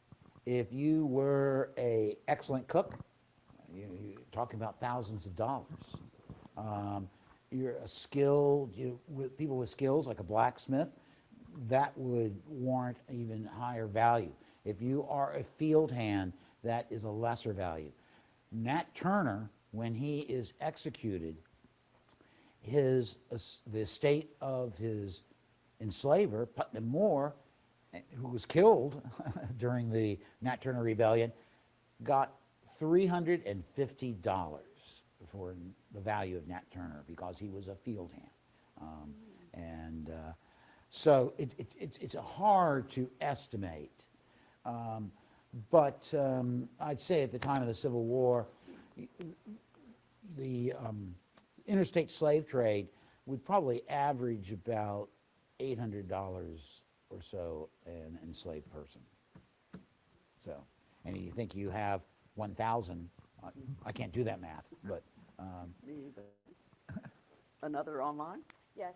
A: If you were an excellent cook, you're talking about thousands of dollars. You're a skilled, with people with skills like a blacksmith, that would warrant even higher value. If you are a field hand, that is a lesser value. Nat Turner, when he is executed, the estate of his enslaver, Putnam Moore, who was killed during the Nat Turner Rebellion, got $350 for the value of Nat Turner because he was a field hand. So it's hard to estimate. But I'd say at the time of the Civil War, the interstate slave trade would probably average about $800 or so an enslaved person. So, and you think you have 1,000, I can't do that math, but.
B: Me either. Another online?
F: Yes.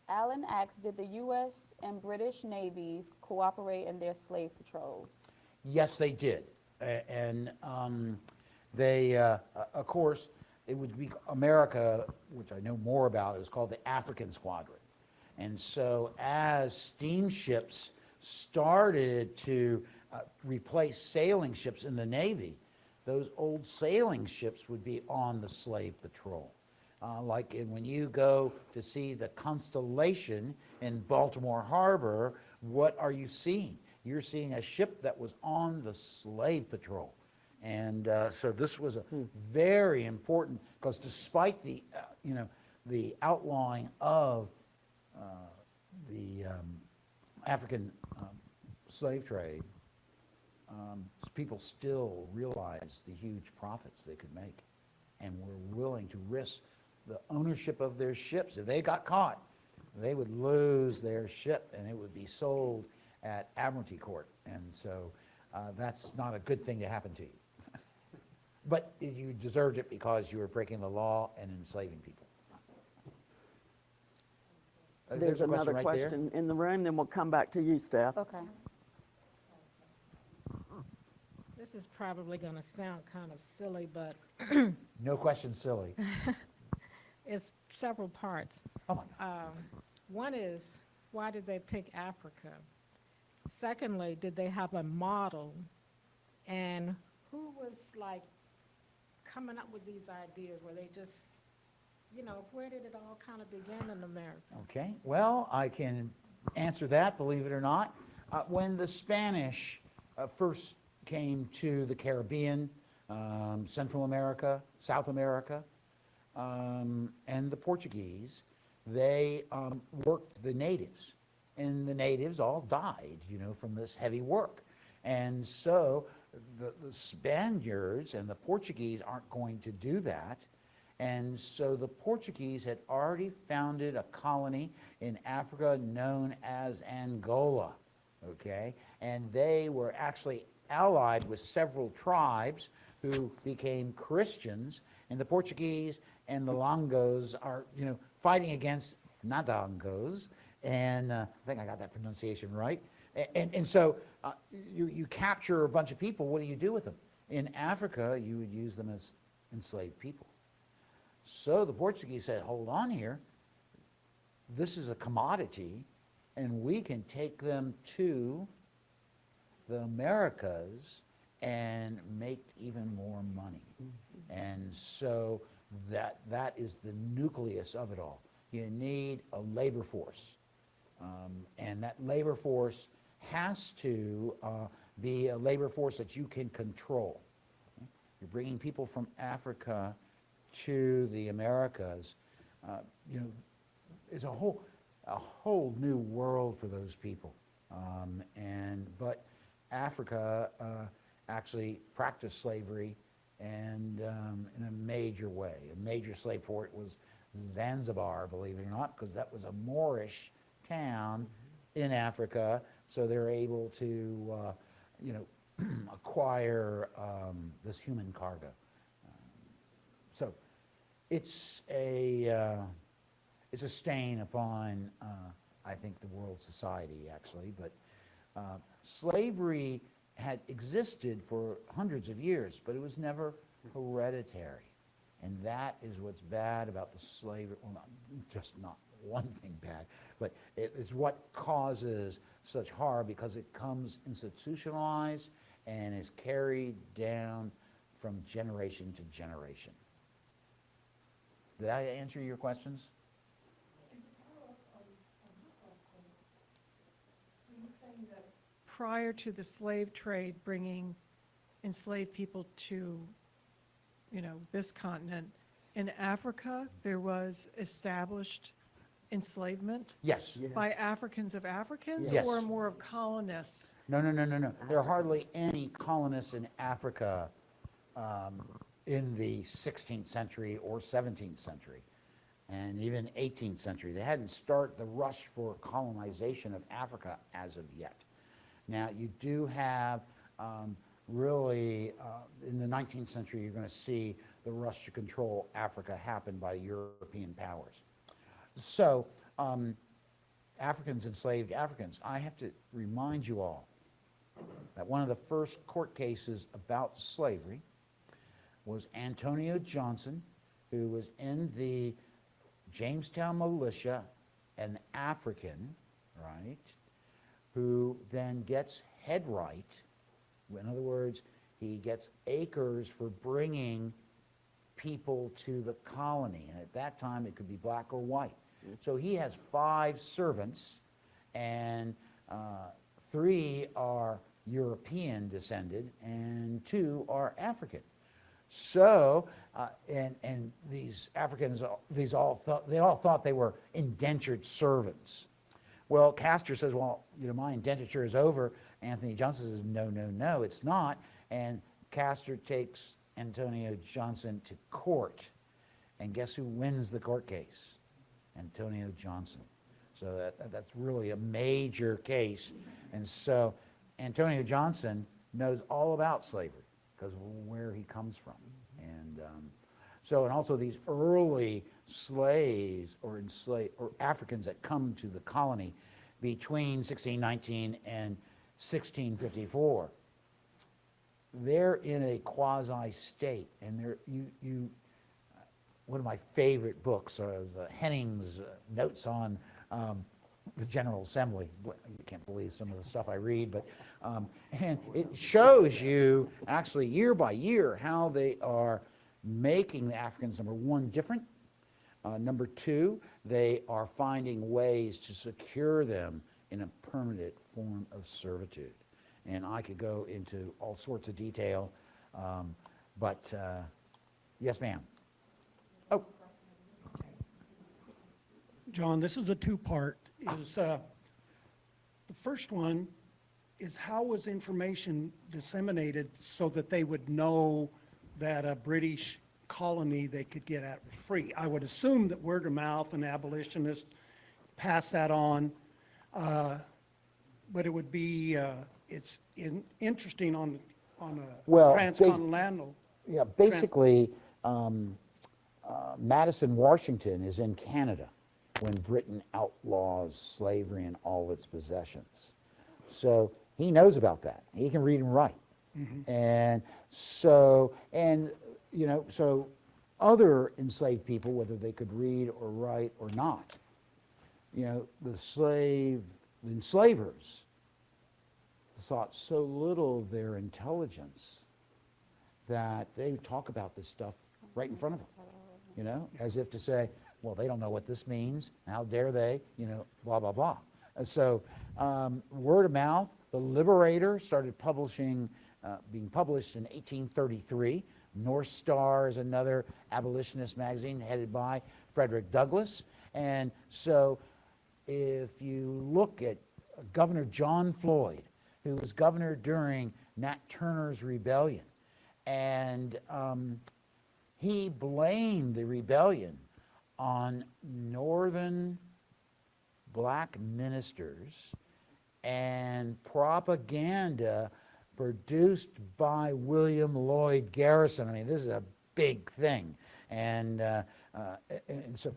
F: Alan asks, did the U.S. and British navies cooperate in their slave patrols?
A: Yes, they did. And they, of course, it would be America, which I know more about, is called the African Squadron. And so as steamships started to replace sailing ships in the Navy, those old sailing ships would be on the slave patrol. When you go to see the Constellation in Baltimore Harbor, what are you seeing? You're seeing a ship that was on the slave patrol. And so this was a very important, because despite the, the outlawing of the African slave trade, people still realized the huge profits they could make and were willing to risk the ownership of their ships. If they got caught, they would lose their ship and it would be sold at Admiralty Court. And so that's not a good thing to happen to you. But you deserved it because you were breaking the law and enslaving people.
B: There's
A: a question
B: another
A: right there.
B: question in the room, then we'll come back to you, Steph.
F: Okay.
G: This is probably going to sound kind of silly, but
A: No question silly.
G: it's several parts.
A: Oh my God.
G: One is, why did they pick Africa? Secondly, did they have a model? And who was like coming up with these ideas? Were they just, where did it all kind of begin in America?
A: Okay, well, I can answer that, believe it or not. When the Spanish first came to the Caribbean, Central America, South America, and the Portuguese, they worked the natives. And the natives all died, from this heavy work. And so the Spaniards and the Portuguese aren't going to do that. And so the Portuguese had already founded a colony in Africa known as Angola, okay? And they were actually allied with several tribes who became Christians, and the Portuguese and the Longos are, fighting against Nadangos, and I think I got that pronunciation right. And so you capture a bunch of people, what do you do with them? In Africa, you would use them as enslaved people. So the Portuguese said, hold on here, this is a commodity, and we can take them to the Americas and make even more money. And so that is the nucleus of it all. You need a labor force. And that labor force has to be a labor force that you can control. You're bringing people from Africa to the Americas. You know, it's a whole new world for those people. But Africa actually practiced slavery, and in a major way. A major slave port was Zanzibar, believe it or not, because that was a Moorish town in Africa. So they're able to, you know, acquire this human cargo. So it's a stain upon, I think, the world society, actually. But slavery had existed for hundreds of years, but it was never hereditary. And that is what's bad about the slavery. Well, not one thing bad, but it is what causes such harm, because it comes institutionalized and is carried down from generation to generation. Did I answer your questions?
H: Prior to the slave trade bringing enslaved people to, you know, this continent, in Africa, there was established enslavement
A: Yes.
H: by Africans of Africans
A: Yes.
H: or more of colonists?
A: No. There are hardly any colonists in Africa in the 16th century or 17th century, and even 18th century. They hadn't started the rush for colonization of Africa as of yet. Now, you do have really, in the 19th century, you're going to see the rush to control Africa happen by European powers. So, Africans enslaved Africans. I have to remind you all that one of the first court cases about slavery was Antonio Johnson, who was in the Jamestown militia, an African, right, who then gets head right. In other words, he gets acres for bringing people to the colony, and at that time it could be black or white. So he has 5 servants, and 3 are European descended, and 2 are African. So, and these Africans, they all thought they were indentured servants. Well, Castor says, well, you know, my indenture is over. Anthony Johnson says, no, it's not. And Castor takes Antonio Johnson to court. And guess who wins the court case? Antonio Johnson. So that's really a major case. And so Antonio Johnson knows all about slavery because of where he comes from. And and also these early slaves or Africans that come to the colony between 1619 and 1654, they're in a quasi state, and one of my favorite books is Henning's notes on the General Assembly. You can't believe some of the stuff I read, but and it shows you actually year by year how they are making the Africans, number one, different. Number two, they are finding ways to secure them in a permanent form of servitude. And I could go into all sorts of detail, but yes, ma'am. Oh.
I: John, this is a two-part. The first one is, how was information disseminated so that they would know that a British colony they could get at free? I would assume that word of mouth and abolitionists pass that on, but it would be interesting on a transcontinental.
A: Yeah, basically, Madison Washington is in Canada when Britain outlaws slavery and all its possessions. So he knows about that. He can read and write. Mm-hmm. And so other enslaved people, whether they could read or write or not, the enslavers thought so little of their intelligence that they would talk about this stuff right in front of them, as if to say, well, they don't know what this means. How dare they? Blah, blah, blah. And so word of mouth, The Liberator started being published in 1833. North Star is another abolitionist magazine headed by Frederick Douglass. And so if you look at Governor John Floyd, who was governor during Nat Turner's rebellion, and he blamed the rebellion on northern black ministers and propaganda produced by William Lloyd Garrison. I mean, this is a big thing. And so,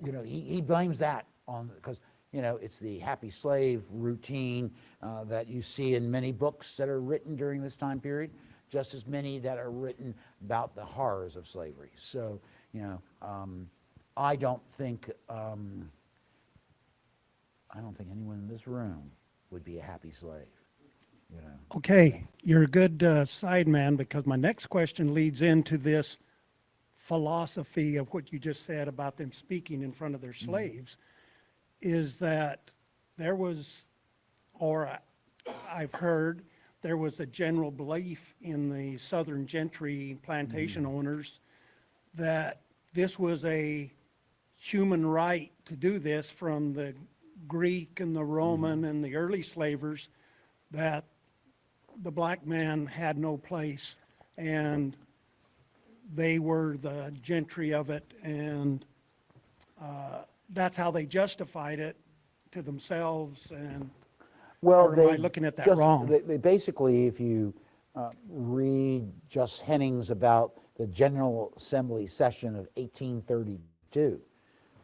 A: you know, he blames that on, because, you know, it's the happy slave routine that you see in many books that are written during this time period, just as many that are written about the horrors of slavery. So, you know, I don't think anyone in this room would be a happy slave, you know.
I: Okay, you're a good side man, because my next question leads into this philosophy of what you just said about them speaking in front of their slaves, is that there was, or I've heard, there was a general belief in the southern gentry plantation owners that this was a human right to do this, from the Greek and the Roman and the early slavers, that the black man had no place, and they were the gentry of it, and that's how they justified it to themselves. And
A: Well,
I: or am I looking at that wrong?
A: They basically, if you read Just Hennings about the General Assembly session of 1832,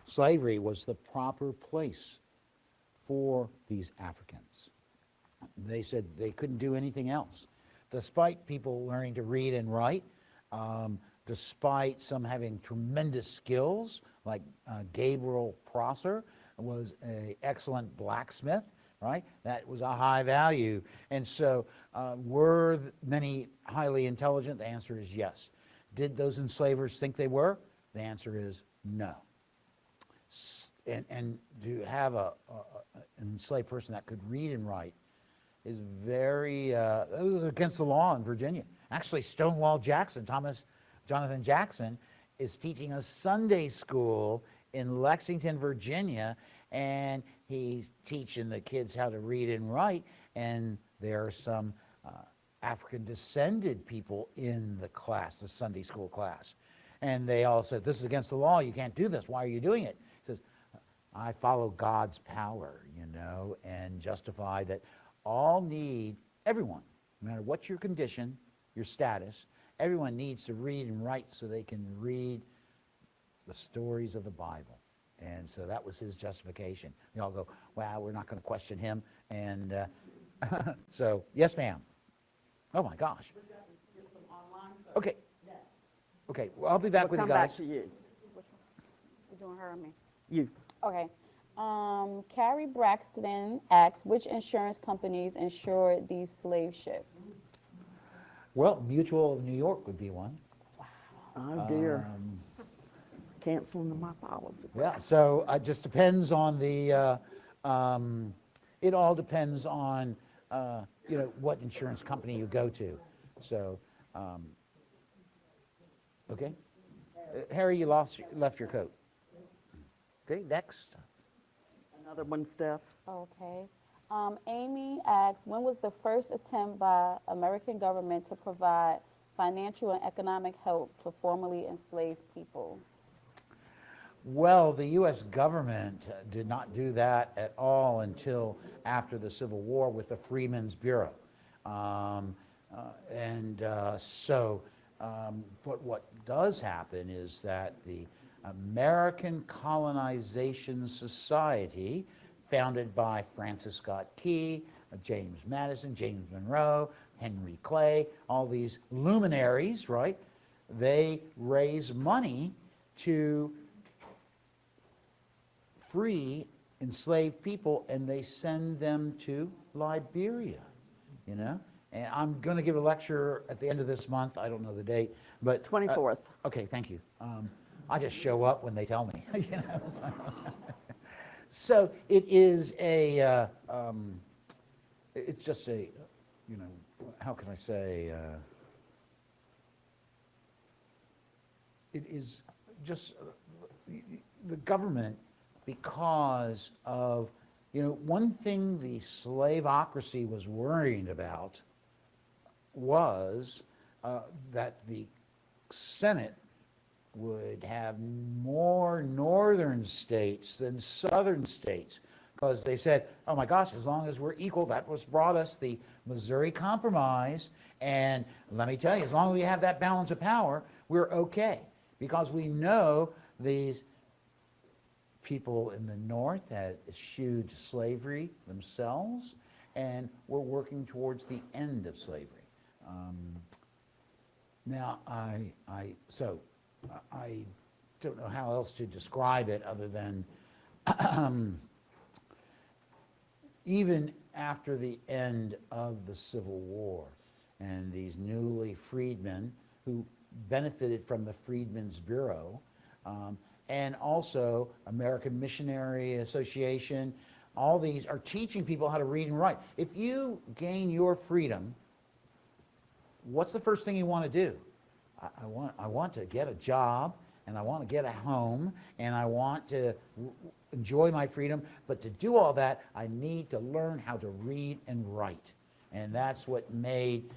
A: slavery was the proper place for these Africans. They said they couldn't do anything else. Despite people learning to read and write, despite some having tremendous skills, like Gabriel Prosser was an excellent blacksmith, right? That was a high value. And so were many highly intelligent? The answer is yes. Did those enslavers think they were? The answer is no. And to have an enslaved person that could read and write is very against the law in Virginia. Actually, Stonewall Jackson, Jonathan Jackson, is teaching a Sunday school in Lexington, Virginia, and he's teaching the kids how to read and write, and there are some African-descended people in the class, the Sunday school class. And they all said, this is against the law, you can't do this, why are you doing it? He says, I follow God's power, you know, and justify that all need, everyone, no matter what your condition, your status, everyone needs to read and write so they can read the stories of the Bible. And so that was his justification. They all go, wow, we're not going to question him. And so, yes, ma'am. Oh, my gosh. Okay. Okay, well, I'll be back with you
B: We'll come
A: guys.
B: back to you.
F: You doing her or me?
B: You.
F: Okay. Carrie Braxton asks, which insurance companies insured these slave ships?
A: Well, Mutual of New York would be one.
B: Oh, dear. Canceling my policy.
A: Yeah, so it just depends on the, it all depends on, you know, what insurance company you go to. So, okay. Harry, you left your coat. Okay, next.
B: Another one, Steph.
F: Okay. Amy asks, when was the first attempt by American government to provide financial and economic help to formerly enslaved people?
A: Well, the U.S. government did not do that at all until after the Civil War with the Freedmen's Bureau. But what does happen is that the American Colonization Society, founded by Francis Scott Key, James Madison, James Monroe, Henry Clay, all these luminaries, right? They raise money to free enslaved people, and they send them to Liberia, you know? And I'm going to give a lecture at the end of this month. I don't know the date, but
B: 24th.
A: Okay, thank you. I just show up when they tell me. You know, so it is a it's just a, you know, how can I say, it is just the government, because of, you know, one thing the slaveocracy was worried about was that the Senate would have more northern states than southern states, because they said, oh my gosh, as long as we're equal, that was brought us the Missouri Compromise, and let me tell you, as long as we have that balance of power, we're okay, because we know these people in the North had eschewed slavery themselves, and we're working towards the end of slavery. Now, I don't know how else to describe it other than even after the end of the Civil War and these newly freedmen who benefited from the Freedmen's Bureau, and also American Missionary Association, all these are teaching people how to read and write. If you gain your freedom, what's the first thing you want to do? I want to get a job, and I want to get a home, and I want to enjoy my freedom, but to do all that, I need to learn how to read and write. And that's what made,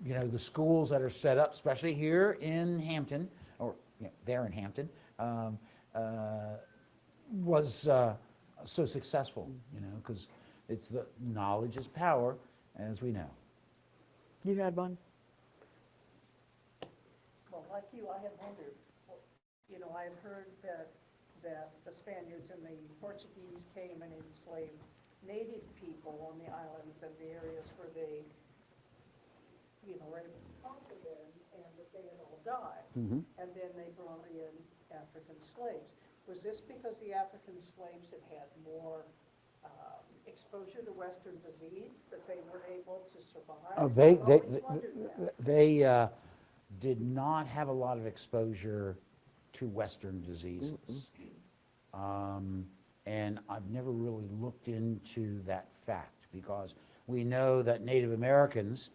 A: you know, the schools that are set up, especially here in Hampton, or you know, there in Hampton, was so successful, you know, because it's the knowledge is power, as we know.
B: You had one?
J: Well, like you, I have wondered, you know, I've heard that the Spaniards and the Portuguese came and enslaved native people on the islands and the areas where they, you know, were able to conquer them, and that they had all died. And then they brought in African slaves. Was this because the African slaves had more exposure to Western disease, that they were able to survive?
A: Oh, they did not have a lot of exposure to Western diseases. And I've never really looked into that fact, because we know that Native Americans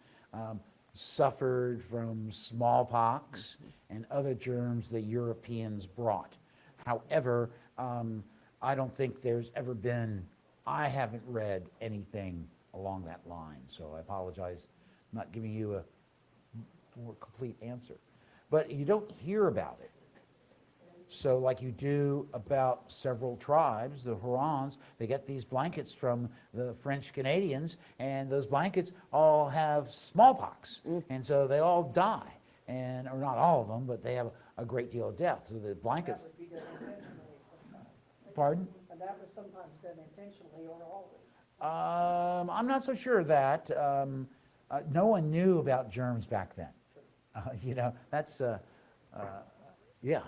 A: suffered from smallpox and other germs the Europeans brought. However, I don't think there's ever been, I haven't read anything along that line, so I apologize, I'm not giving you a more complete answer. But you don't hear about it. So like you do about several tribes, the Hurons, they get these blankets from the French Canadians, and those blankets all have smallpox, and so they all die, and or not all of them, but they have a great deal of death. So the blankets.
J: That would be done intentionally sometimes.
A: Pardon?
J: And that was sometimes done intentionally or always.
A: I'm not so sure of that. No one knew about germs back then. You know, that's yeah.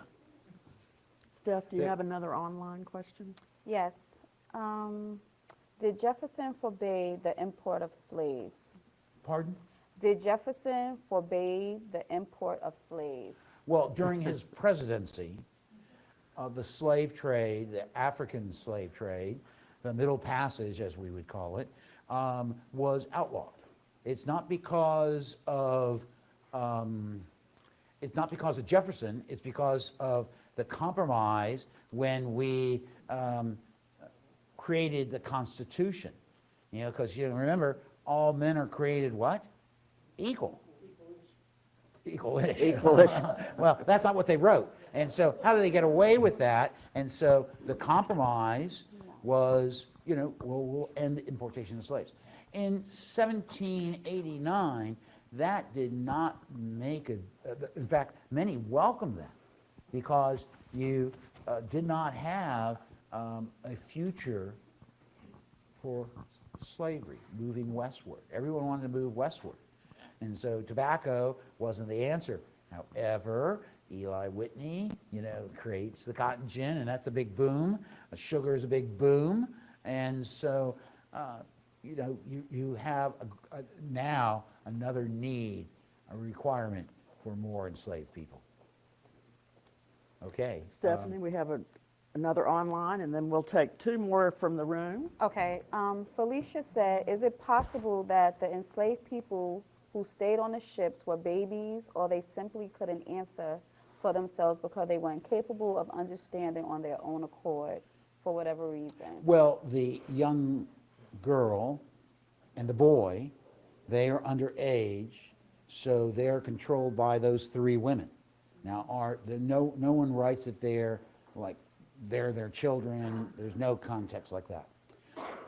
B: Steph, do you have another online question?
F: Yes. Did Jefferson forbade the import of slaves?
A: Pardon?
F: Did Jefferson forbade the import of slaves?
A: Well, during his presidency, the slave trade, the African slave trade, the Middle Passage, as we would call it, was outlawed. It's not because of Jefferson. It's because of the compromise when we created the Constitution. You know, because you remember, all men are created what? Equal. Equal-ish.
B: Equal-ish.
A: Well, that's not what they wrote. And so how do they get away with that? And so the compromise was, you know, we'll end importation of slaves. In 1789, that did not make in fact, many welcomed that, because you did not have a future for slavery moving westward. Everyone wanted to move westward. And so tobacco wasn't the answer. However, Eli Whitney, you know, creates the cotton gin, and that's a big boom. Sugar is a big boom. And so, you know, you have now another need, a requirement for more enslaved people. Okay.
B: Stephanie, we have another online, and then we'll take two more from the room.
F: Okay, Felicia said, is it possible that the enslaved people who stayed on the ships were babies, or they simply couldn't answer for themselves because they were incapable of understanding on their own accord for whatever reason?
A: Well, the young girl and the boy, they are underage, so they're controlled by those three women. Now, no one writes that they're their children. There's no context like that.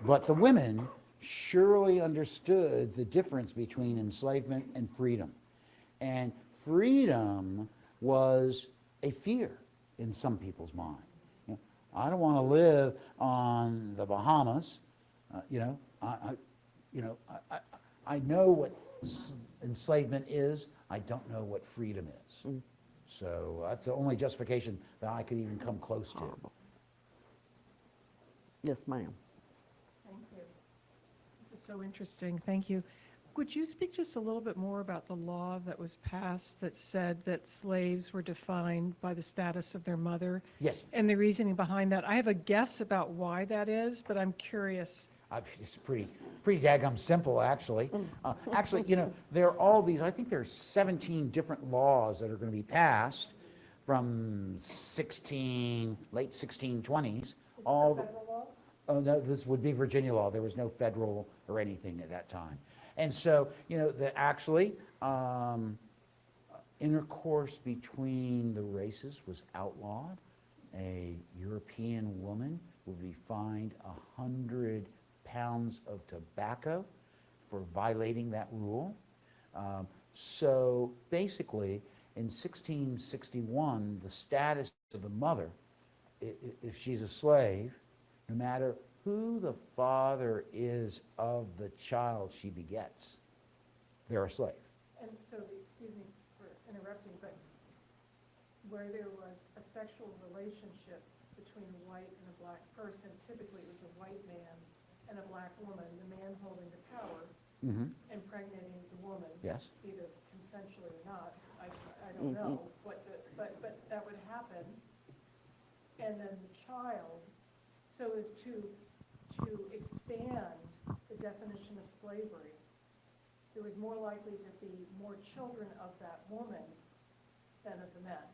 A: But the women surely understood the difference between enslavement and freedom. And freedom was a fear in some people's mind. You know, I don't want to live on the Bahamas. I know what enslavement is. I don't know what freedom is. So that's the only justification that I could even come close to.
B: Yes, ma'am.
H: Thank you. This is so interesting. Thank you. Would you speak just a little bit more about the law that was passed that said that slaves were defined by the status of their mother?
A: Yes.
H: And the reasoning behind that? I have a guess about why that is, but I'm curious.
A: It's pretty daggum simple, actually. There are all these, I think there's 17 different laws that are going to be passed from late 1620s. All federal law? Oh, no, this would be Virginia law. There was no federal or anything at that time. And so, intercourse between the races was outlawed. A European woman would be fined 100 pounds of tobacco for violating that rule. So basically, in 1661, the status of the mother, if she's a slave, no matter who the father is of the child she begets, they're a slave.
H: And so, excuse me for interrupting, but where there was a sexual relationship between a white and a black person, typically it was a white man and a black woman, the man holding the power, impregnating the woman,
A: Yes.
H: either consensually or not. I don't know but that would happen. And then the child, so as to expand the definition of slavery, there was more likely to be more children of that woman than of the men.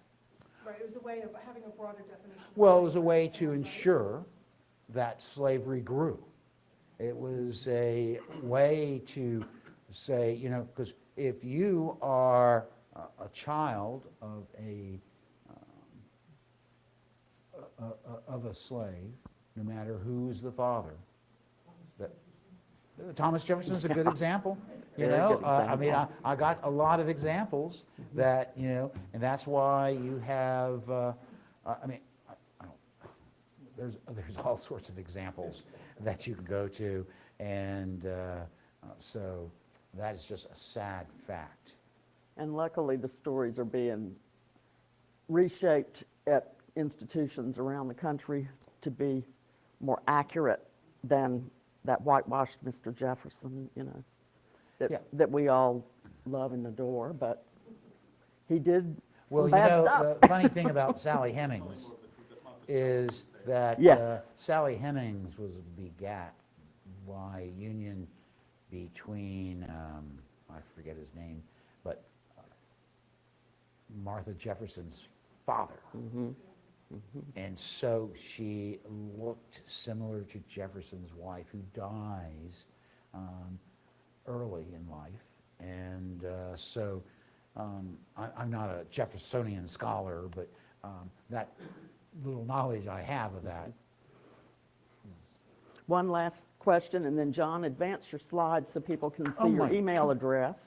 H: Right, it was a way of having a broader definition.
A: Well, it was a way to ensure that slavery grew. It was a way to say, because if you are a child of a slave, no matter who is the father, Thomas Jefferson's a good example. I got a lot of examples that, and that's why you have, there's all sorts of examples that you can go to, and so that is just a sad fact.
B: And luckily, the stories are being reshaped at institutions around the country to be more accurate than that whitewashed Mr. Jefferson, that we all love and adore, but he did some bad stuff.
A: The funny thing about Sally Hemings is that
B: Yes.
A: Sally Hemings was begat by a union between, I forget his name, but Martha Jefferson's father. And so she looked similar to Jefferson's wife, who dies early in life. And I'm not a Jeffersonian scholar, but that little knowledge I have of that.
B: One last question, and then John, advance your slides so people can see your
A: my
B: email address,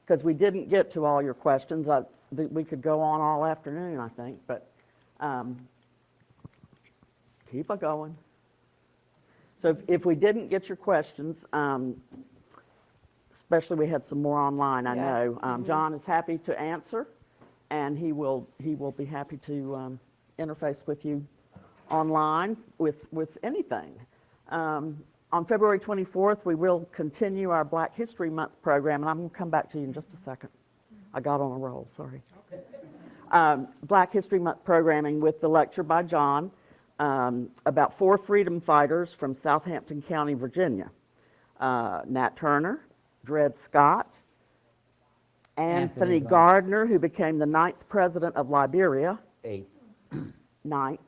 B: because we didn't get to all your questions. We could go on all afternoon, I think, but keep it going. So if we didn't get your questions, especially we had some more online, I know. John is happy to answer, and he will be happy to interface with you online with anything. On February 24th, we will continue our Black History Month program, and I'm going to come back to you in just a second. I got on a roll, sorry. Black History Month programming with the lecture by John. about 4 freedom fighters from Southampton County, Virginia. Nat Turner, Dred Scott, Anthony Gardner, who became the 9th president of Liberia.
A: 8th.
B: 9th.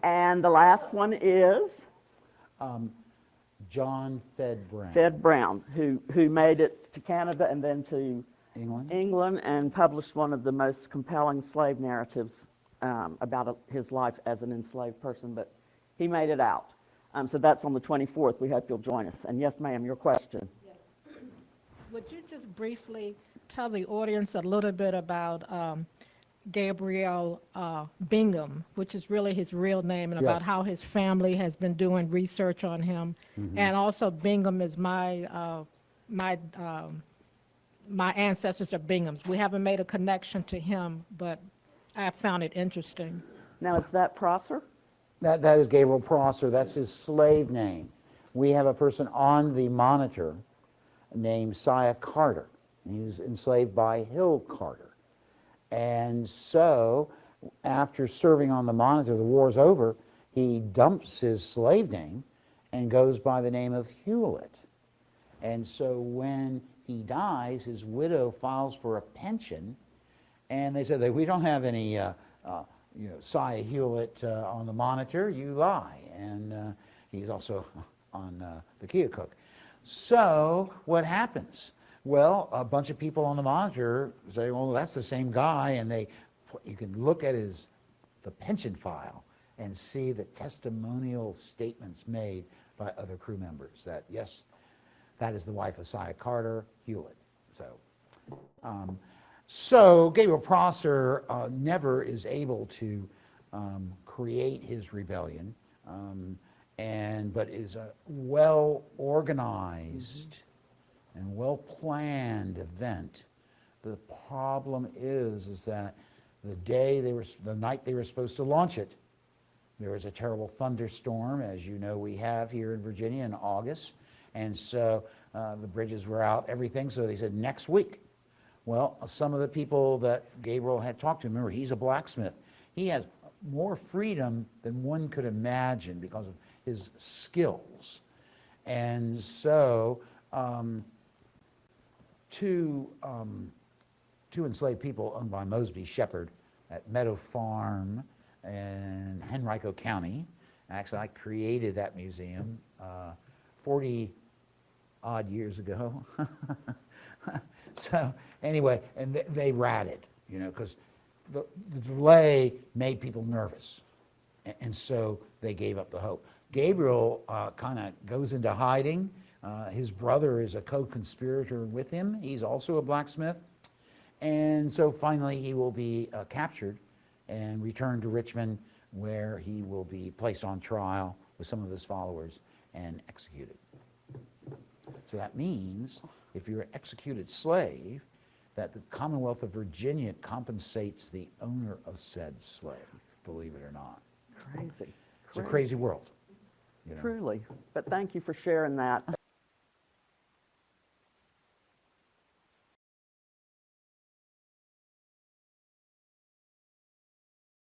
B: And the last one is
A: John Fed Brown.
B: Fed Brown, who made it to Canada and then to
A: England.
B: And published one of the most compelling slave narratives about his life as an enslaved person, but he made it out. So that's on the 24th. We hope you'll join us. And yes, ma'am, your question.
G: Yes. Would you just briefly tell the audience a little bit about Gabriel Bingham, which is really his real name, and
A: Yeah.
G: about how his family has been doing research on him? And also, Bingham is my ancestors are Binghams. We haven't made a connection to him, but I found it interesting.
B: Now, is that Prosser?
A: That is Gabriel Prosser. That's his slave name. We have a person on the monitor named Sia Carter. He was enslaved by Hill Carter. And so, after serving on the monitor, the war's over, he dumps his slave name and goes by the name of Hewlett. And so when he dies, his widow files for a pension, and they said that we don't have any Sia Hewlett on the monitor. You lie. And he's also on the Keokuk. So what happens? Well, a bunch of people on the monitor say, well, that's the same guy, and you can look at the pension file and see the testimonial statements made by other crew members that, yes, that is the wife of Sia Carter, Hewlett. So Gabriel Prosser never is able to create his rebellion, but is a well-organized and well-planned event. The problem is that the night they were supposed to launch it, there was a terrible thunderstorm, as you know we have here in Virginia in August, and so the bridges were out, everything, so they said next week. Well, some of the people that Gabriel had talked to, remember, he's a blacksmith. He has more freedom than one could imagine because of his skills. And so two enslaved people owned by Mosby Shepherd at Meadow Farm in Henrico County. Actually, I created that museum 40-odd years ago. So anyway, and they ratted, because the delay made people nervous. And so they gave up the hope. Gabriel kind of goes into hiding. His brother is a co-conspirator with him. He's also a blacksmith. And so finally he will be captured and returned to Richmond, where he will be placed on trial with some of his followers and executed. So that means if you're an executed slave, that the Commonwealth of Virginia compensates the owner of said slave, believe it or not.
B: Crazy.
A: It's a crazy world.
B: Truly. But thank you for sharing that.